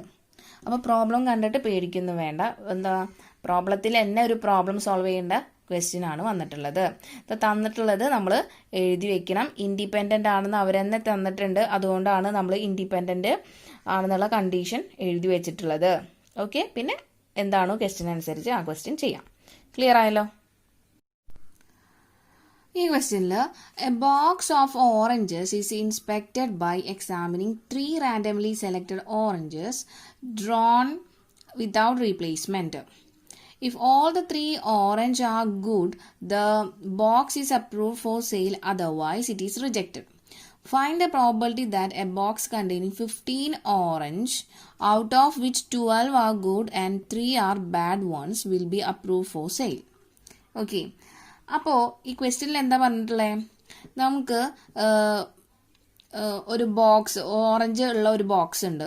അപ്പോൾ പ്രോബ്ലം കണ്ടിട്ട് പേടിക്കുന്നു വേണ്ട. എന്താ പ്രോബ്ലത്തിൽ തന്നെ ഒരു പ്രോബ്ലം സോൾവ് ചെയ്യേണ്ട ക്വസ്റ്റ്യൻ ആണ് വന്നിട്ടുള്ളത്. അപ്പോൾ തന്നിട്ടുള്ളത് നമ്മൾ എഴുതി വെക്കണം. ഇൻഡിപെൻഡൻ്റ് ആണെന്ന് അവരെന്നെ തന്നിട്ടുണ്ട്, അതുകൊണ്ടാണ് നമ്മൾ ഇൻഡിപെൻഡൻ്റ് ആണെന്നുള്ള കണ്ടീഷൻ എഴുതി വെച്ചിട്ടുള്ളത്. ഓക്കെ, പിന്നെ എന്താണോ ക്വസ്റ്റ്യൻ അനുസരിച്ച് ആ ക്വസ്റ്റ്യൻ ചെയ്യാം. ക്ലിയർ ആയല്ലോ? ഈ ക്വസ്റ്റ്യനിൽ a box of oranges is inspected by examining 3 randomly selected oranges drawn without replacement. If all the 3 orange are good, the box is approved for sale, otherwise it is rejected. Find the probability that a box containing 15 orange, out of which 12 are good and 3 are bad ones, will be approved for sale. Okay. അപ്പോൾ ഈ ക്വസ്റ്റ്യനിൽ എന്താ പറഞ്ഞിട്ടുള്ളത്? നമുക്ക് ഒരു box, orange ഉള്ള ഒരു box ഉണ്ട്.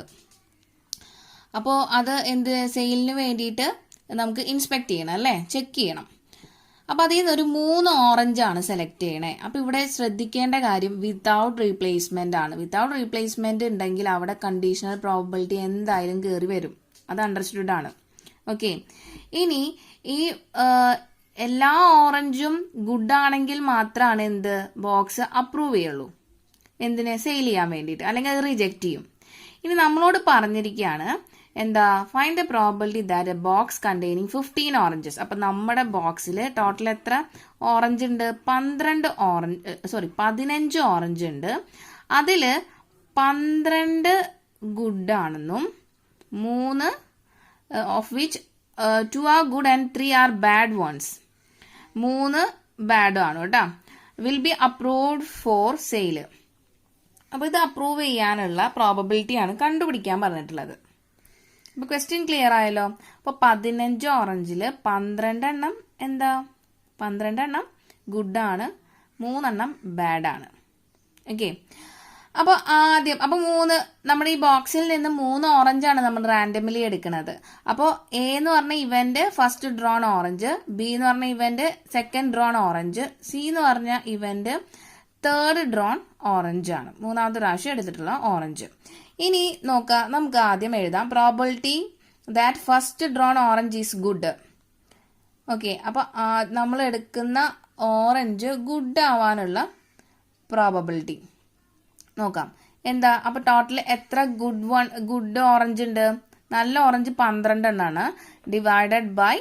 അപ്പോൾ അത് എന്ത് സെയിലിന് വേണ്ടിയിട്ട് നമുക്ക് ഇൻസ്പെക്ട് ചെയ്യണം അല്ലേ, ചെക്ക് ചെയ്യണം. അപ്പോൾ അതിൽ നിന്ന് ഒരു 3 ഓറഞ്ചാണ് സെലക്ട് ചെയ്യണേ. അപ്പോൾ ഇവിടെ ശ്രദ്ധിക്കേണ്ട കാര്യം വിത്തൗട്ട് റീപ്ലേസ്മെന്റ് ആണ്. വിത്തൗട്ട് റീപ്ലേസ്മെന്റ് ഉണ്ടെങ്കിൽ അവിടെ കണ്ടീഷണൽ പ്രോബബിലിറ്റി എന്തായാലും കയറി വരും. അത് അണ്ടർസ്റ്റുഡ് ആണ്. ഓക്കെ, ഇനി ഈ എല്ലാ ഓറഞ്ചും ഗുഡ് ആണെങ്കിൽ മാത്രമാണ് എന്ത് ബോക്സ് അപ്രൂവ് ചെയ്യുള്ളൂ. എന്തിനെ? സെയിൽ ചെയ്യാൻ വേണ്ടിയിട്ട്, അല്ലെങ്കിൽ അത് റിജക്റ്റ് ചെയ്യും. ഇനി നമ്മളോട് പറഞ്ഞിരിക്കുകയാണ് എന്താ, find the probability that A box containing 15 oranges. അപ്പം നമ്മുടെ ബോക്സിൽ ടോട്ടൽ എത്ര ഓറഞ്ച് ഉണ്ട്? 15 ഓറഞ്ച് ഉണ്ട്. അതിൽ 12 ഗുഡ് ആണെന്നും 3 of which 2 are good and 3 are bad ones, 3 bad ആണ് കേട്ടോ. Will be approved for sale. അപ്പോൾ ഇത് അപ്രൂവ് ചെയ്യാനുള്ള പ്രോബബിലിറ്റിയാണ് കണ്ടുപിടിക്കാൻ പറഞ്ഞിട്ടുള്ളത്. അപ്പോൾ ക്വസ്റ്റ്യൻ ക്ലിയർ ആയല്ലോ? അപ്പോൾ 15 ഓറഞ്ചിൽ 12 എണ്ണം എന്താ? 12 എണ്ണം ഗുഡാണ്, 3 എണ്ണം ബാഡാണ്. ഓക്കെ, അപ്പോൾ ആദ്യം നമ്മുടെ ഈ ബോക്സിൽ നിന്ന് 3 ഓറഞ്ചാണ് നമ്മൾ റാൻഡമിലി എടുക്കുന്നത്. അപ്പോൾ എ എന്ന് പറഞ്ഞ event first drone orange, B എന്ന് പറഞ്ഞ event second drone orange, C എന്ന് പറഞ്ഞ ഇവന്റ് തേർഡ് ഡ്രോൺ ഓറഞ്ച് ആണ്, 3ാമത്തെ പ്രാവശ്യം എടുത്തിട്ടുള്ള ഓറഞ്ച്. ഇനി നോക്കാം, നമുക്ക് ആദ്യം എഴുതാം probability that first drone orange is good. Okay, അപ്പോൾ നമ്മൾ എടുക്കുന്ന ഓറഞ്ച് ഗുഡ് ആവാനുള്ള പ്രോബബിലിറ്റി നോക്കാം. എന്താ? അപ്പോൾ ടോട്ടൽ എത്ര ഗുഡ് ഓറഞ്ച് ഉണ്ട്? നല്ല ഓറഞ്ച് 12 എണ്ണാണ്, ഡിവൈഡഡ് ബൈ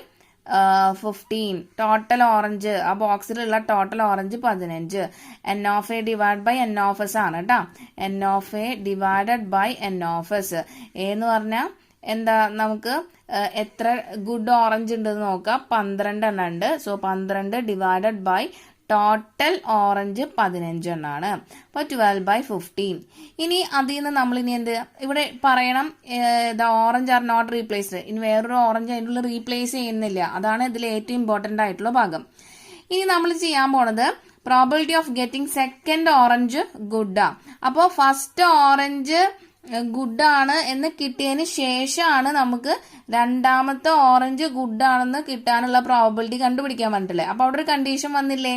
15. ടോട്ടൽ ഓറഞ്ച് ആ ബോക്സിലുള്ള total orange 15. N of A divide by N of S ആണ് കേട്ടോ. N of A divided by N of S. എന്ന് പറഞ്ഞാൽ എന്താ, നമുക്ക് എത്ര ഗുഡ് ഓറഞ്ച് ഉണ്ടെന്ന് നോക്കാം. 12 എണ്ണം ഉണ്ട്. So 12 divided by total orange 15 എണ്ണാണ്. അപ്പോൾ 12/15. ഇനി അതിൽ നിന്ന് നമ്മൾ ഇനി എന്ത് ഇവിടെ പറയണം? The orange are not replaced. ഇനി വേറൊരു ഓറഞ്ച് അതിനുള്ള റീപ്ലേസ് ചെയ്യുന്നില്ല. അതാണ് ഇതിൽ ഏറ്റവും ഇമ്പോർട്ടൻ്റ് ആയിട്ടുള്ള ഭാഗം. ഇനി നമ്മൾ ചെയ്യാൻ പോണത് probability of getting second orange ഗുഡാ. അപ്പോൾ ഫസ്റ്റ് ഓറഞ്ച് ഗുഡാണ് എന്ന് കിട്ടിയതിന് ശേഷമാണ് നമുക്ക് രണ്ടാമത്തെ ഓറഞ്ച് ഗുഡാണെന്ന് കിട്ടാനുള്ള പ്രോബിലിറ്റി കണ്ടുപിടിക്കാൻ പറഞ്ഞിട്ടില്ലേ? അപ്പൊ അവിടെ ഒരു കണ്ടീഷൻ വന്നില്ലേ?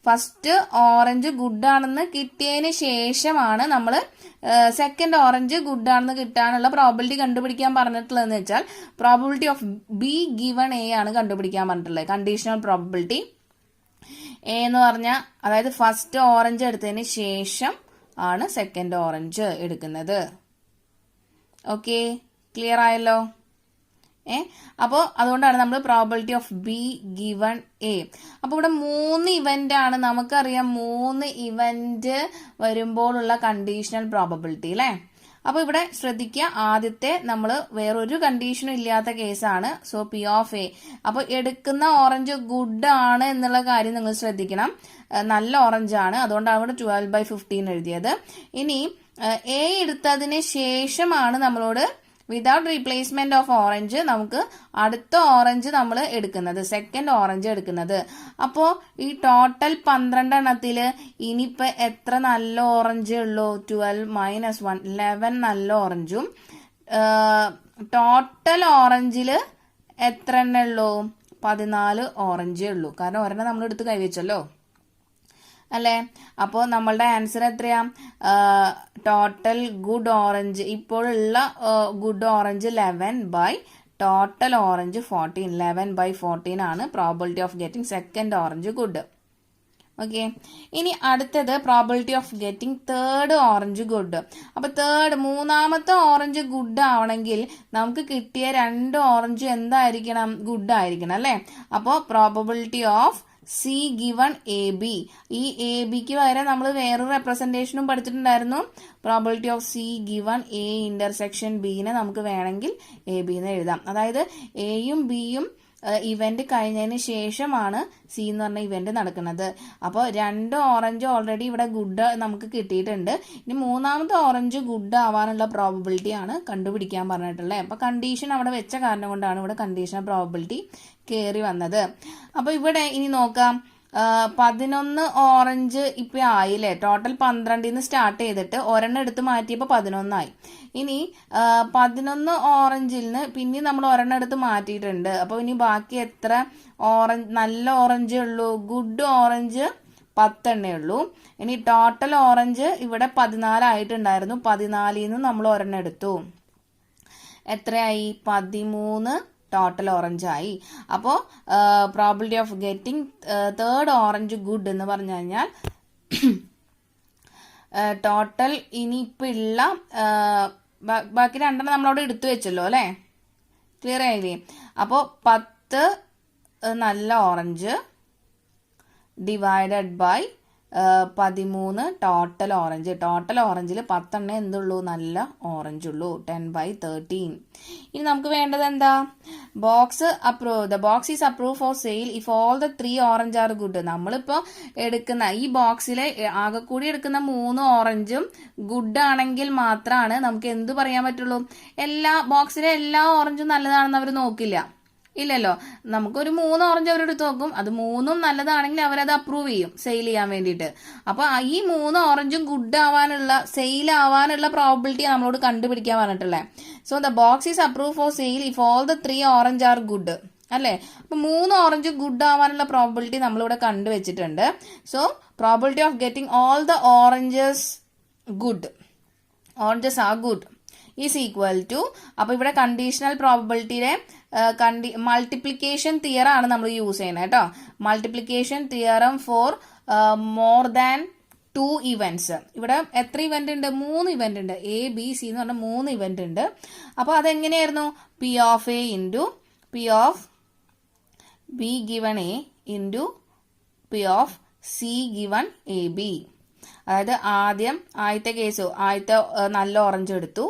ഫസ്റ്റ് ഓറഞ്ച് ഗുഡാണെന്ന് കിട്ടിയതിന് ശേഷമാണ് നമ്മൾ സെക്കൻഡ് ഓറഞ്ച് ഗുഡാണെന്ന് കിട്ടാനുള്ള പ്രോബിലിറ്റി കണ്ടുപിടിക്കാൻ പറഞ്ഞിട്ടുള്ളതെന്ന് വെച്ചാൽ probability of be given A ആണ് കണ്ടുപിടിക്കാൻ പറഞ്ഞിട്ടുള്ളത്. കണ്ടീഷണൽ പ്രോബിലിറ്റി എ എന്ന് പറഞ്ഞാൽ അതായത് ഫസ്റ്റ് ഓറഞ്ച് എടുത്തതിന് ശേഷം ആണ് സെക്കൻഡ് ഓറഞ്ച് എടുക്കുന്നത്. ഓക്കെ, ക്ലിയർ ആയല്ലോ? അപ്പോൾ അതുകൊണ്ടാണ് നമ്മൾ probability of be given A. അപ്പോൾ ഇവിടെ 3 ഇവന്റ് ആണ്. നമുക്കറിയാം 3 ഇവന്റ് വരുമ്പോഴുള്ള കണ്ടീഷണൽ പ്രോബിലിറ്റി അല്ലേ? അപ്പോൾ ഇവിടെ ശ്രദ്ധിക്കുക, ആദ്യത്തെ നമ്മൾ വേറൊരു കണ്ടീഷനും ഇല്ലാത്ത കേസാണ്. So P of A. അപ്പോൾ എടുക്കുന്ന ഓറഞ്ച് ഗുഡ് ആണ് എന്നുള്ള കാര്യം നിങ്ങൾ ശ്രദ്ധിക്കണം. നല്ല ഓറഞ്ചാണ്, അതുകൊണ്ടാണ് ഇവിടെ 12/15 എഴുതിയത്. ഇനി എ എടുത്തതിന് ശേഷമാണ് നമ്മളോട് വിതൗട്ട് റീപ്ലേസ്മെന്റ് ഓഫ് ഓറഞ്ച് നമുക്ക് അടുത്ത ഓറഞ്ച് നമ്മൾ എടുക്കുന്നത്, സെക്കൻഡ് ഓറഞ്ച് എടുക്കുന്നത്. അപ്പോൾ ഈ ടോട്ടൽ 12 എണ്ണത്തില് ഇനിയിപ്പോ എത്ര നല്ല ഓറഞ്ചേ ഉള്ളൂ? 12 - 1 11 നല്ല ഓറഞ്ചും ടോട്ടൽ ഓറഞ്ചില് എത്ര എണ്ണ ഉള്ളൂ? 14 ഓറഞ്ചേ ഉള്ളൂ. കാരണം ഒരെണ്ണം നമ്മൾ എടുത്ത് കൈവച്ചല്ലോ അല്ലേ? അപ്പോൾ നമ്മളുടെ ആൻസർ എത്രയാ? ടോട്ടൽ ഗുഡ് ഓറഞ്ച്, ഇപ്പോഴുള്ള good orange 11 by total orange 14. 11/14 ആണ് probability of getting second orange good. Okay, ഇനി അടുത്തത് probability of getting third orange good. അപ്പൊ മൂന്നാമത്തെ ഓറഞ്ച് ഗുഡ് ആവണമെങ്കിൽ നമുക്ക് കിട്ടിയ 2 ഓറഞ്ച് എന്തായിരിക്കണം? ഗുഡ് ആയിരിക്കണം അല്ലെ? അപ്പോൾ probability of C given A B. ഈ എ ബിക്ക് പകരം നമ്മൾ വേറൊരു റെപ്രസെന്റേഷനും പഠിച്ചിട്ടുണ്ടായിരുന്നു. Probability of C given A intersection ബിനെ നമുക്ക് വേണമെങ്കിൽ എ ബി എന്ന് എഴുതാം. അതായത് എയും ബിയും ഇവന്റ് കഴിഞ്ഞതിന് ശേഷമാണ് സി എന്ന് പറഞ്ഞ ഇവന്റ് നടക്കുന്നത്. അപ്പോൾ 2 ഓറഞ്ച് ഓൾറെഡി ഇവിടെ ഗുഡ് നമുക്ക് കിട്ടിയിട്ടുണ്ട്. ഇനി മൂന്നാമത്തെ ഓറഞ്ച് ഗുഡ് ആവാനുള്ള പ്രോബിലിറ്റി ആണ് കണ്ടുപിടിക്കാൻ പറഞ്ഞിട്ടുള്ളത്. അപ്പൊ കണ്ടീഷൻ അവിടെ വെച്ച കാരണം കൊണ്ടാണ് ഇവിടെ കണ്ടീഷണൽ പ്രോബിലിറ്റി കയറി വന്നത്. അപ്പൊ ഇവിടെ ഇനി നോക്കാം, 11 ഓറഞ്ച് ഇപ്പൊ ആയില്ലേ? ടോട്ടൽ 12 സ്റ്റാർട്ട് ചെയ്തിട്ട് ഒരെണ്ണം എടുത്ത് മാറ്റിയപ്പോൾ 11 ആയി. ഇനി 11 ഓറഞ്ചിൽ നിന്ന് പിന്നെ നമ്മൾ ഒരെണ്ണം എടുത്ത് മാറ്റിയിട്ടുണ്ട്. അപ്പൊ ഇനി ബാക്കി എത്ര നല്ല ഓറഞ്ച് ഉള്ളൂ? ഗുഡ് ഓറഞ്ച് 10 എണ്ണേ ഉള്ളൂ. ഇനി ടോട്ടൽ ഓറഞ്ച് ഇവിടെ 14 ആയിട്ടുണ്ടായിരുന്നു. 14 നിന്ന് നമ്മൾ ഒരെണ്ണം എടുത്തു. എത്രയായി? 13 ടോട്ടൽ ഓറഞ്ച് ആയി. അപ്പോൾ probability of getting third orange good എന്ന് പറഞ്ഞു കഴിഞ്ഞാൽ ടോട്ടൽ ഇനിയിപ്പോൾ ഉള്ള ബാക്കി 2 നമ്മളവിടെ എടുത്തു വെച്ചല്ലോ അല്ലേ? ക്ലിയർ ആയില്ലേ? അപ്പോൾ 10 നല്ല orange divided by 13 total orange. Total ഓറഞ്ചിൽ 10 എണ്ണേ എന്തുള്ളൂ? നല്ല ഓറഞ്ച് ഉള്ളൂ. 10/13. ഇനി നമുക്ക് വേണ്ടത് എന്താ? Box approve. The box is approve for sale if all the 3 orange are good. നമ്മളിപ്പോ എടുക്കുന്ന ഈ ബോക്സിലെ ആകെ കൂടി എടുക്കുന്ന 3 ഓറഞ്ചും ഗുഡ് ആണെങ്കിൽ മാത്രമാണ് നമുക്ക് എന്ത് പറയാൻ പറ്റുള്ളൂ? ബോക്സിലെ എല്ലാ ഓറഞ്ചും നല്ലതാണെന്ന് അവർ നോക്കില്ല, ഇല്ലല്ലോ. നമുക്കൊരു 3 ഓറഞ്ച് അവരെടുത്ത് നോക്കും, അത് 3ഉം നല്ലതാണെങ്കിൽ അവരത് അപ്രൂവ് ചെയ്യും സെയിൽ ചെയ്യാൻ വേണ്ടിയിട്ട്. അപ്പൊ ഈ 3 ഓറഞ്ചും ഗുഡ് ആവാനുള്ള സെയിൽ ആവാനുള്ള പ്രോബിലിറ്റി നമ്മളോട് കണ്ടുപിടിക്കാൻ പറഞ്ഞിട്ടുള്ളത്. So the box is approve for sale if all the 3 orange are good അല്ലേ? അപ്പൊ 3 ഓറഞ്ച് ഗുഡ് ആവാനുള്ള പ്രോബിലിറ്റി നമ്മളിവിടെ കണ്ടുവച്ചിട്ടുണ്ട്. So probability of getting all the oranges are good is equal to, അപ്പൊ ഇവിടെ കണ്ടീഷണൽ പ്രോബിലിറ്റിയുടെ മൾട്ടിപ്ലിക്കേഷൻ തിയറം ആണ് നമ്മൾ use ചെയ്യുന്നത് കേട്ടോ. Multiplication theorem for more than 2 events. ഇവിടെ എത്ര ഇവന്റ് ഉണ്ട്? 3 ഇവന്റ് ഉണ്ട്. എ ബി സി എന്ന് പറഞ്ഞ 3 ഇവന്റ് ഉണ്ട്. അപ്പൊ അതെങ്ങനെയായിരുന്നു? P of A into P of be given A into P of C given A B. അതായത് ആദ്യത്തെ കേസ് നല്ല ഓറഞ്ച് എടുത്തു.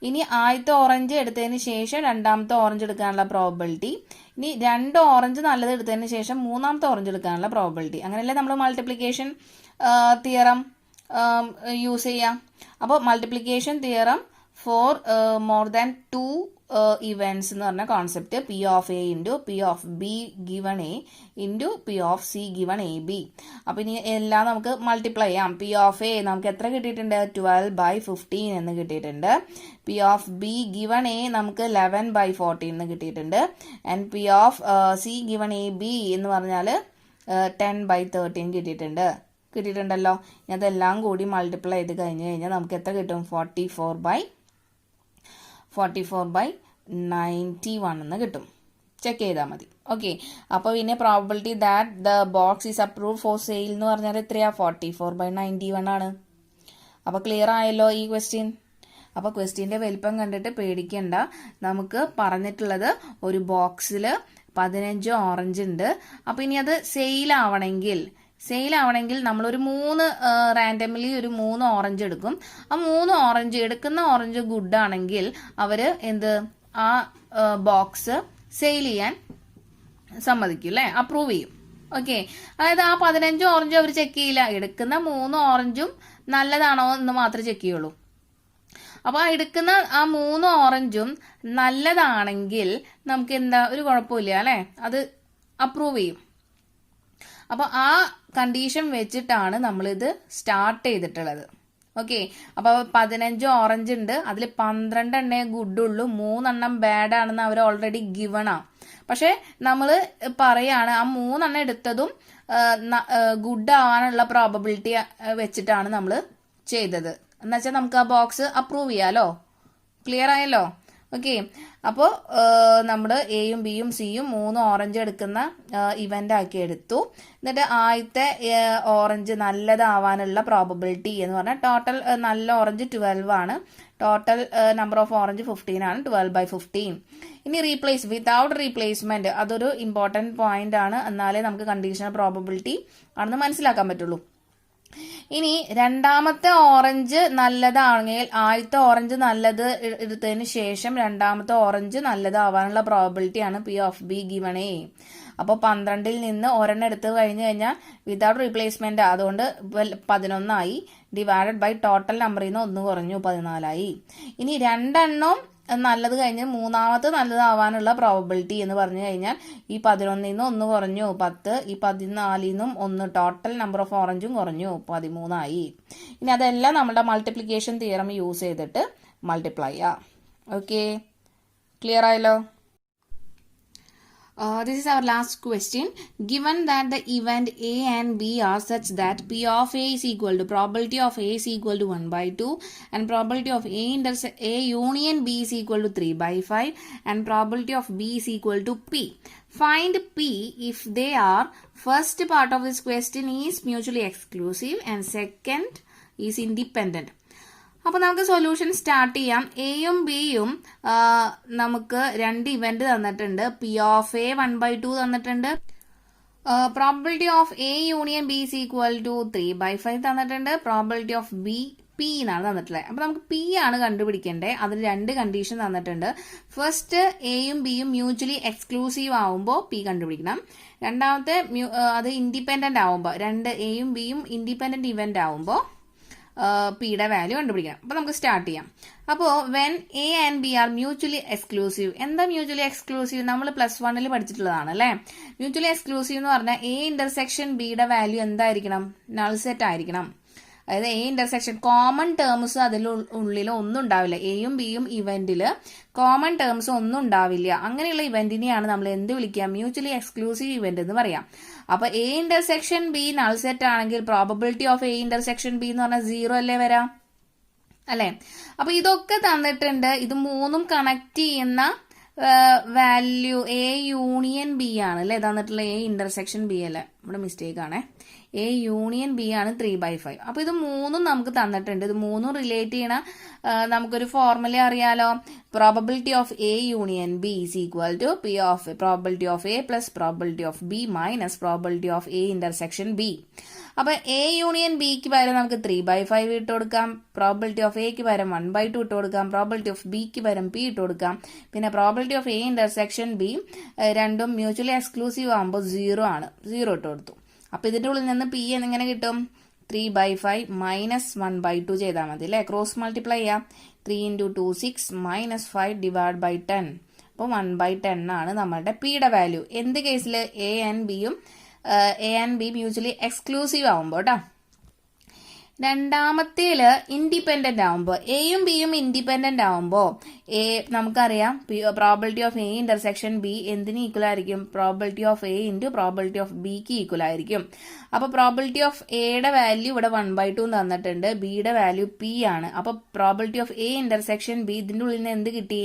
ഇനി ആദ്യത്തെ ഓറഞ്ച് എടുത്തതിന് ശേഷം രണ്ടാമത്തെ ഓറഞ്ച് എടുക്കാനുള്ള പ്രോബിലിറ്റി. ഇനി 2 ഓറഞ്ച് നല്ലത് എടുത്തതിന് ശേഷം 3ാമത്തെ ഓറഞ്ച് എടുക്കാനുള്ള പ്രോബിലിറ്റി. അങ്ങനെയല്ലേ നമ്മൾ മൾട്ടിപ്ലിക്കേഷൻ തിയറം യൂസ് ചെയ്യാം. അപ്പോൾ multiplication theorem for more than 2 events എന്ന് പറഞ്ഞ concept P of A into P of be given A into P of C given A B. അപ്പൊ ഇനി എല്ലാം നമുക്ക് മൾട്ടിപ്ലൈ ചെയ്യാം. പി ഓഫ് എ നമുക്ക് എത്ര കിട്ടിയിട്ടുണ്ട്? 12/15 എന്ന് കിട്ടിയിട്ടുണ്ട്. P of be given A നമുക്ക് 11/14 എന്ന് കിട്ടിയിട്ടുണ്ട്. And P of C given A B എന്ന് പറഞ്ഞാൽ 10/13 കിട്ടിയിട്ടുണ്ടല്ലോ. അതെല്ലാം കൂടി മൾട്ടിപ്ലൈ ചെയ്ത് കഴിഞ്ഞ് കഴിഞ്ഞാൽ നമുക്ക് എത്ര കിട്ടും? 44/91 എന്ന് കിട്ടും. ചെക്ക് ചെയ്താൽ മതി. ഓക്കെ, അപ്പോൾ പിന്നെ probability that the box is approve for sale എന്ന് പറഞ്ഞാൽ എത്രയാ? 44/91 ആണ്. അപ്പോൾ ക്ലിയർ ആയല്ലോ ഈ ക്വസ്റ്റ്യൻ. അപ്പോൾ ക്വസ്റ്റ്യൻ്റെ വലിപ്പം കണ്ടിട്ട് പേടിക്കണ്ട. നമുക്ക് പറഞ്ഞിട്ടുള്ളത് ഒരു ബോക്സിൽ 15 ഓറഞ്ച് ഉണ്ട്. അപ്പോൾ ഇനി അത് സെയിൽ സെയിൽ ആവണമെങ്കിൽ നമ്മളൊരു 3 റാൻഡംലി ഒരു 3 ഓറഞ്ച് എടുക്കും. ആ 3 ഓറഞ്ച് എടുക്കുന്ന ഓറഞ്ച് ഗുഡ് ആണെങ്കിൽ അവർ ആ ബോക്സ് സെയിൽ ചെയ്യാൻ സമ്മതിക്കും അല്ലേ, അപ്രൂവ് ചെയ്യും. ഓക്കെ, അതായത് ആ 15 ഓറഞ്ചും അവർ ചെക്ക് ചെയ്യില്ല, എടുക്കുന്ന 3 ഓറഞ്ചും നല്ലതാണോ എന്ന് മാത്രമേ ചെക്ക് ചെയ്യുള്ളൂ. അപ്പോൾ ആ എടുക്കുന്ന ആ 3 ഓറഞ്ചും നല്ലതാണെങ്കിൽ നമുക്ക് ഒരു കുഴപ്പമില്ല അല്ലേ, അത് അപ്രൂവ് ചെയ്യും. അപ്പോൾ ആ കണ്ടീഷൻ വെച്ചിട്ടാണ് നമ്മളിത് സ്റ്റാർട്ട് ചെയ്തിട്ടുള്ളത്. ഓക്കെ, അപ്പോൾ 15 ഓറഞ്ച് ഉണ്ട്, അതിൽ 12 എണ്ണേ ഗുഡുള്ളൂ, 3 എണ്ണം ബാഡ് ആണെന്ന് അവർ ഓൾറെഡി ഗിവണാ. പക്ഷെ നമ്മൾ പറയാണ് ആ 3 എണ്ണം എടുത്തതും ഗുഡ് ആവാനുള്ള പ്രോബബിലിറ്റി വെച്ചിട്ടാണ് നമ്മൾ ചെയ്തത്. എന്നുവെച്ചാൽ നമുക്ക് ആ ബോക്സ് അപ്രൂവ് ചെയ്യാലോ. ക്ലിയർ ആയല്ലോ? ഓക്കെ, അപ്പോൾ നമ്മൾ എയും ബിയും സിയും 3 ഓറഞ്ച് എടുക്കുന്ന ഇവന്റ് ആക്കി എടുത്തു. എന്നിട്ട് ആദ്യത്തെ ഓറഞ്ച് നല്ലതാവാനുള്ള പ്രോബബിലിറ്റി എന്ന് പറഞ്ഞാൽ ടോട്ടൽ നല്ല ഓറഞ്ച് 12 ആണ്, ടോട്ടൽ നമ്പർ ഓഫ് ഓറഞ്ച് 15 ആണ്, 12/15. ഇനി റീപ്ലേസ് വിതൗട്ട് റീപ്ലേസ്മെന്റ്, അതൊരു ഇമ്പോർട്ടന്റ് പോയിന്റ് ആണ്, എന്നാലേ നമുക്ക് കണ്ടീഷണൽ പ്രോബബിലിറ്റി ആണെന്ന് മനസ്സിലാക്കാൻ പറ്റുള്ളൂ. ഇനി രണ്ടാമത്തെ ഓറഞ്ച് നല്ലതാണെങ്കിൽ ആദ്യത്തെ ഓറഞ്ച് നല്ലത് എടുത്തതിന് ശേഷം രണ്ടാമത്തെ ഓറഞ്ച് നല്ലതാവാനുള്ള പ്രോബബിലിറ്റി ആണ് P of be given A. അപ്പോൾ 12ൽ നിന്ന് ഒരെണ്ണം എടുത്ത് കഴിഞ്ഞ് കഴിഞ്ഞാൽ വിതൗട്ട് റീപ്ലേസ്മെന്റ്, അതുകൊണ്ട് 11 ഡിവൈഡഡ് ബൈ ടോട്ടൽ നമ്പറിൽ നിന്ന് 1 കുറഞ്ഞു 14. ഇനി 2 എണ്ണം നല്ലത് കഴിഞ്ഞ് മൂന്നാമത്തെ നല്ലതാവാനുള്ള പ്രോബബിലിറ്റി എന്ന് പറഞ്ഞു കഴിഞ്ഞാൽ ഈ 11ൽ നിന്ന് 1 കുറഞ്ഞു 10, ഈ 14ൽ നിന്നും 1, ടോട്ടൽ നമ്പർ ഓഫ് ഓറഞ്ചും കുറഞ്ഞു 13. ഇനി അതെല്ലാം നമ്മുടെ മൾട്ടിപ്ലിക്കേഷൻ തിയറം യൂസ് ചെയ്തിട്ട് മൾട്ടിപ്ലൈ ചെയ്യാം. ഓക്കെ, ക്ലിയർ ആയല്ലോ? This is our last question. Given that the event A and B are such that P of A is equal to probability of A is equal to 1/2 and probability of A union B is equal to 3/5 and probability of B is equal to P. Find P if they are, first part of this question is mutually exclusive and second is independent. അപ്പോൾ നമുക്ക് solution start ചെയ്യാം. എയും ബിയും നമുക്ക് 2 event തന്നിട്ടുണ്ട്. P of A 1/2 തന്നിട്ടുണ്ട്. Probability of A union B is equal to 3/5 തന്നിട്ടുണ്ട്. Probability of B P എന്നാണ് തന്നിട്ടുള്ളത്. അപ്പോൾ നമുക്ക് പി ആണ് കണ്ടുപിടിക്കേണ്ടത്. അതിന് 2 കണ്ടീഷൻ തന്നിട്ടുണ്ട്. ഫസ്റ്റ് എയും ബിയും മ്യൂച്വലി എക്സ്ക്ലൂസീവ് ആവുമ്പോൾ പി കണ്ടുപിടിക്കണം. രണ്ടാമത്തെ അത് ഇൻഡിപെൻഡന്റ് ആവുമ്പോൾ, 2 എയും ബിയും ഇൻഡിപെൻഡന്റ് ഇവന്റ് ആവുമ്പോൾ പിയുടെ വാല്യൂ കണ്ടുപിടിക്കണം. അപ്പോൾ നമുക്ക് സ്റ്റാർട്ട് ചെയ്യാം. അപ്പോൾ when A and B R mutually exclusive. എന്താ മ്യൂച്വലി എക്സ്ക്ലൂസീവ്? നമ്മൾ +1 പഠിച്ചിട്ടുള്ളതാണ് അല്ലേ. മ്യൂച്വലി എക്സ്ക്ലൂസീവ് എന്ന് പറഞ്ഞാൽ എ ഇന്റർസെക്ഷൻ ബിയുടെ വാല്യൂ എന്തായിരിക്കണം? നൾ സെറ്റ് ആയിരിക്കണം. അതായത് എ ഇന്റർസെക്ഷൻ കോമൺ ടേംസ് അതിനുള്ളിൽ ഒന്നും ഉണ്ടാവില്ല. എയും ബിയും ഇവന്റില് കോമൺ ടേംസ് ഒന്നും ഉണ്ടാവില്ല. അങ്ങനെയുള്ള ഇവന്റിനെയാണ് നമ്മൾ എന്ത് വിളിക്കുക? മ്യൂച്വലി എക്സ്ക്ലൂസീവ് ഇവന്റ് എന്ന് പറയാം. അപ്പൊ A intersection B null set ആണെങ്കിൽ probability of A intersection B എന്ന് പറഞ്ഞാൽ 0 അല്ലേ വരാം അല്ലെ. അപ്പൊ ഇതൊക്കെ തന്നിട്ടുണ്ട്. ഇത് 3ഉം കണക്ട് ചെയ്യുന്ന വാല്യൂ എ യൂണിയൻ ബി ആണ് അല്ലെ തന്നിട്ടുള്ള. എ ഇന്റർസെക്ഷൻ ബി അല്ലേ, നമ്മുടെ മിസ്റ്റേക്ക് ആണേ. എ യൂണിയൻ ബി ആണ് 3/5. അപ്പൊ ഇത് 3ഉം നമുക്ക് തന്നിട്ടുണ്ട്. ഇത് 3ഉം റിലേറ്റ് ചെയ്യണ നമുക്കൊരു ഫോർമുല അറിയാലോ. Probability of A union B is equal to P of probability of A plus probability of B minus probability of A intersection B. അപ്പൊ എ യൂണിയൻ ബിക്ക് പകരം നമുക്ക് 3/5 ഇട്ട് കൊടുക്കാം. പ്രോബബിലിറ്റി ഓഫ് എക്ക് പകരം 1/2 ഇട്ട് കൊടുക്കാം. പ്രോബബിലിറ്റി ഓഫ് ബിക്ക് പകരം പി ഇട്ട് കൊടുക്കാം. പിന്നെ probability of A intersection B രണ്ടും മ്യൂച്വലി എക്സ്ക്ലൂസീവ് ആകുമ്പോൾ 0 ആണ്. 0 ഇട്ട് കൊടുത്തു. അപ്പൊ ഇതിന്റെ ഉള്ളിൽ നിന്ന് പി എങ്ങനെ കിട്ടും? 3/5 മൈനസ് 1/2 ചെയ്താൽ മതി അല്ലെ. ക്രോസ് മൾട്ടിപ്ലൈ ചെയ്യാം. 3 × 2 6 മൈനസ് 5 ഡിവൈഡ് ബൈ 10. അപ്പോൾ 1/10 ആണ് നമ്മളുടെ പിയുടെ വാല്യൂ. എന്ത് കേസിൽ? A and B mutually exclusive ആവുമ്പോൾ കേട്ടോ. രണ്ടാമത്തേല് ഇൻഡിപെൻഡന്റ് ആവുമ്പോൾ, എയും ബിയും ഇൻഡിപെൻഡന്റ് ആവുമ്പോൾ നമുക്കറിയാം probability of A intersection B എന്തിന് ഈക്വൽ ആയിരിക്കും? Probability of A into probability of ബിക്ക് ഈക്വൽ ആയിരിക്കും. അപ്പൊ പ്രോബിലിറ്റി ഓഫ് എയുടെ വാല്യൂ ഇവിടെ 1/2 തന്നിട്ടുണ്ട്. ബിയുടെ വാല്യൂ പി ആണ്. അപ്പൊ probability of A intersection B ഇതിന്റെ ഉള്ളിൽ നിന്ന് എന്ത് കിട്ടി?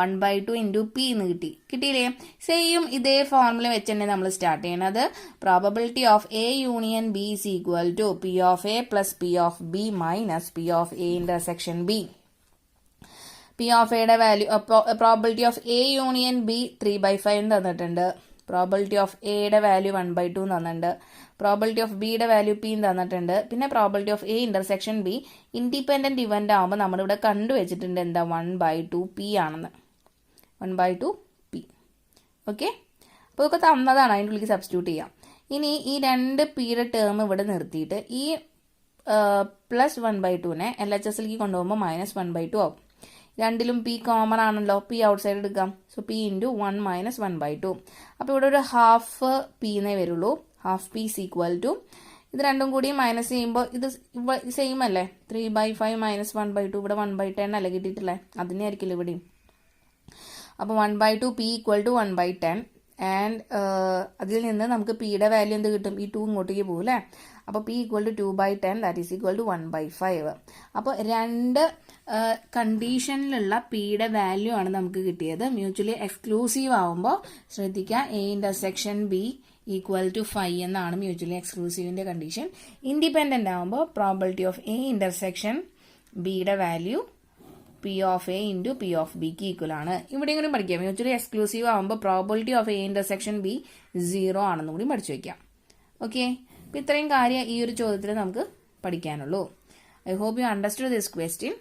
1/2 ഇൻറ്റു പി എന്ന് കിട്ടിയില്ലേ? സെയിം ഇതേ ഫോർമുല വെച്ച് തന്നെ നമ്മൾ സ്റ്റാർട്ട് ചെയ്യണത്. Probability of A union B is equal to P of A plus P of B minus P of A intersection B. P of എയുടെ value probability of A union B 3/5 തന്നിട്ടുണ്ട്. Probability of എയുടെ value 1/2 തന്നിട്ടുണ്ട്. Probability of ബിയുടെ value P തന്നിട്ടുണ്ട്. പിന്നെ probability of A intersection B independent event ആകുമ്പോൾ നമ്മളിവിടെ കണ്ടുവച്ചിട്ടുണ്ട് എന്താ 1/2 പി ആണെന്ന്. 1/2 പി. ഓക്കെ, അപ്പോൾ ഇതൊക്കെ തന്നതാണ്, അതിൻ്റെ ഉള്ളിൽ സബ്സ്റ്റിറ്റ്യൂട്ട് ചെയ്യാം. ഇനി ഈ 2 പിയുടെ ടേം ഇവിടെ നിർത്തിയിട്ട് ഈ പ്ലസ് 1/2നെ LHSലേക്ക് കൊണ്ടുപോകുമ്പോൾ -1/2 ആവും. രണ്ടിലും പി കോമൺ ആണല്ലോ, പി ഔട്ട് സൈഡ് എടുക്കാം. So P into 1 - 1/2. അപ്പോൾ ഇവിടെ ഒരു ഹാഫ് പി എന്നേ വരുള്ളൂ. Half P is equal to ഇത് രണ്ടും കൂടി മൈനസ് ചെയ്യുമ്പോൾ ഇത് സെയിം അല്ലേ, 3/5 - 1/2. ഇവിടെ 1/10 അല്ലേ കിട്ടിയിട്ടില്ലേ, അതിനെ ആയിരിക്കില്ല ഇവിടെയും. അപ്പോൾ 1/2 പി ഈക്വൽ ടു 1/10. ആൻഡ് അതിൽ നിന്ന് നമുക്ക് പിയുടെ വാല്യൂ എന്ത് കിട്ടും, ഈ 2 ഇങ്ങോട്ടേക്ക് പോകും അല്ലേ. അപ്പോൾ P equal to 2/10 that is equal to 1/5. അപ്പോൾ 2 കണ്ടീഷനിലുള്ള പിയുടെ വാല്യൂ ആണ് നമുക്ക് കിട്ടിയത്. മ്യൂച്വലി എക്സ്ക്ലൂസീവ് ആവുമ്പോൾ ശ്രദ്ധിക്കുക, A intersection B equal to 5 എന്നാണ് മ്യൂച്വലി എക്സ്ക്ലൂസീവിന്റെ കണ്ടീഷൻ. ഇൻഡിപെൻഡന്റ് ആവുമ്പോൾ പ്രോബിലിറ്റി ഓഫ് എ ഇന്റർസെക്ഷൻ ബിയുടെ value P of A into P of ബിക്ക് ഈക്വൽ ആണ്. ഇവിടെയും കൂടി പഠിക്കാം, മ്യൂച്വലി എക്സ്ക്ലൂസീവ് ആകുമ്പോൾ probability of A intersection B 0 ആണെന്നും കൂടി പഠിച്ചു വയ്ക്കാം. ഓക്കെ, അപ്പോൾ ഇത്രയും കാര്യം ഈ ഒരു ചോദ്യത്തിൽ നമുക്ക് പഠിക്കാനുള്ളൂ. I hope you understood this question.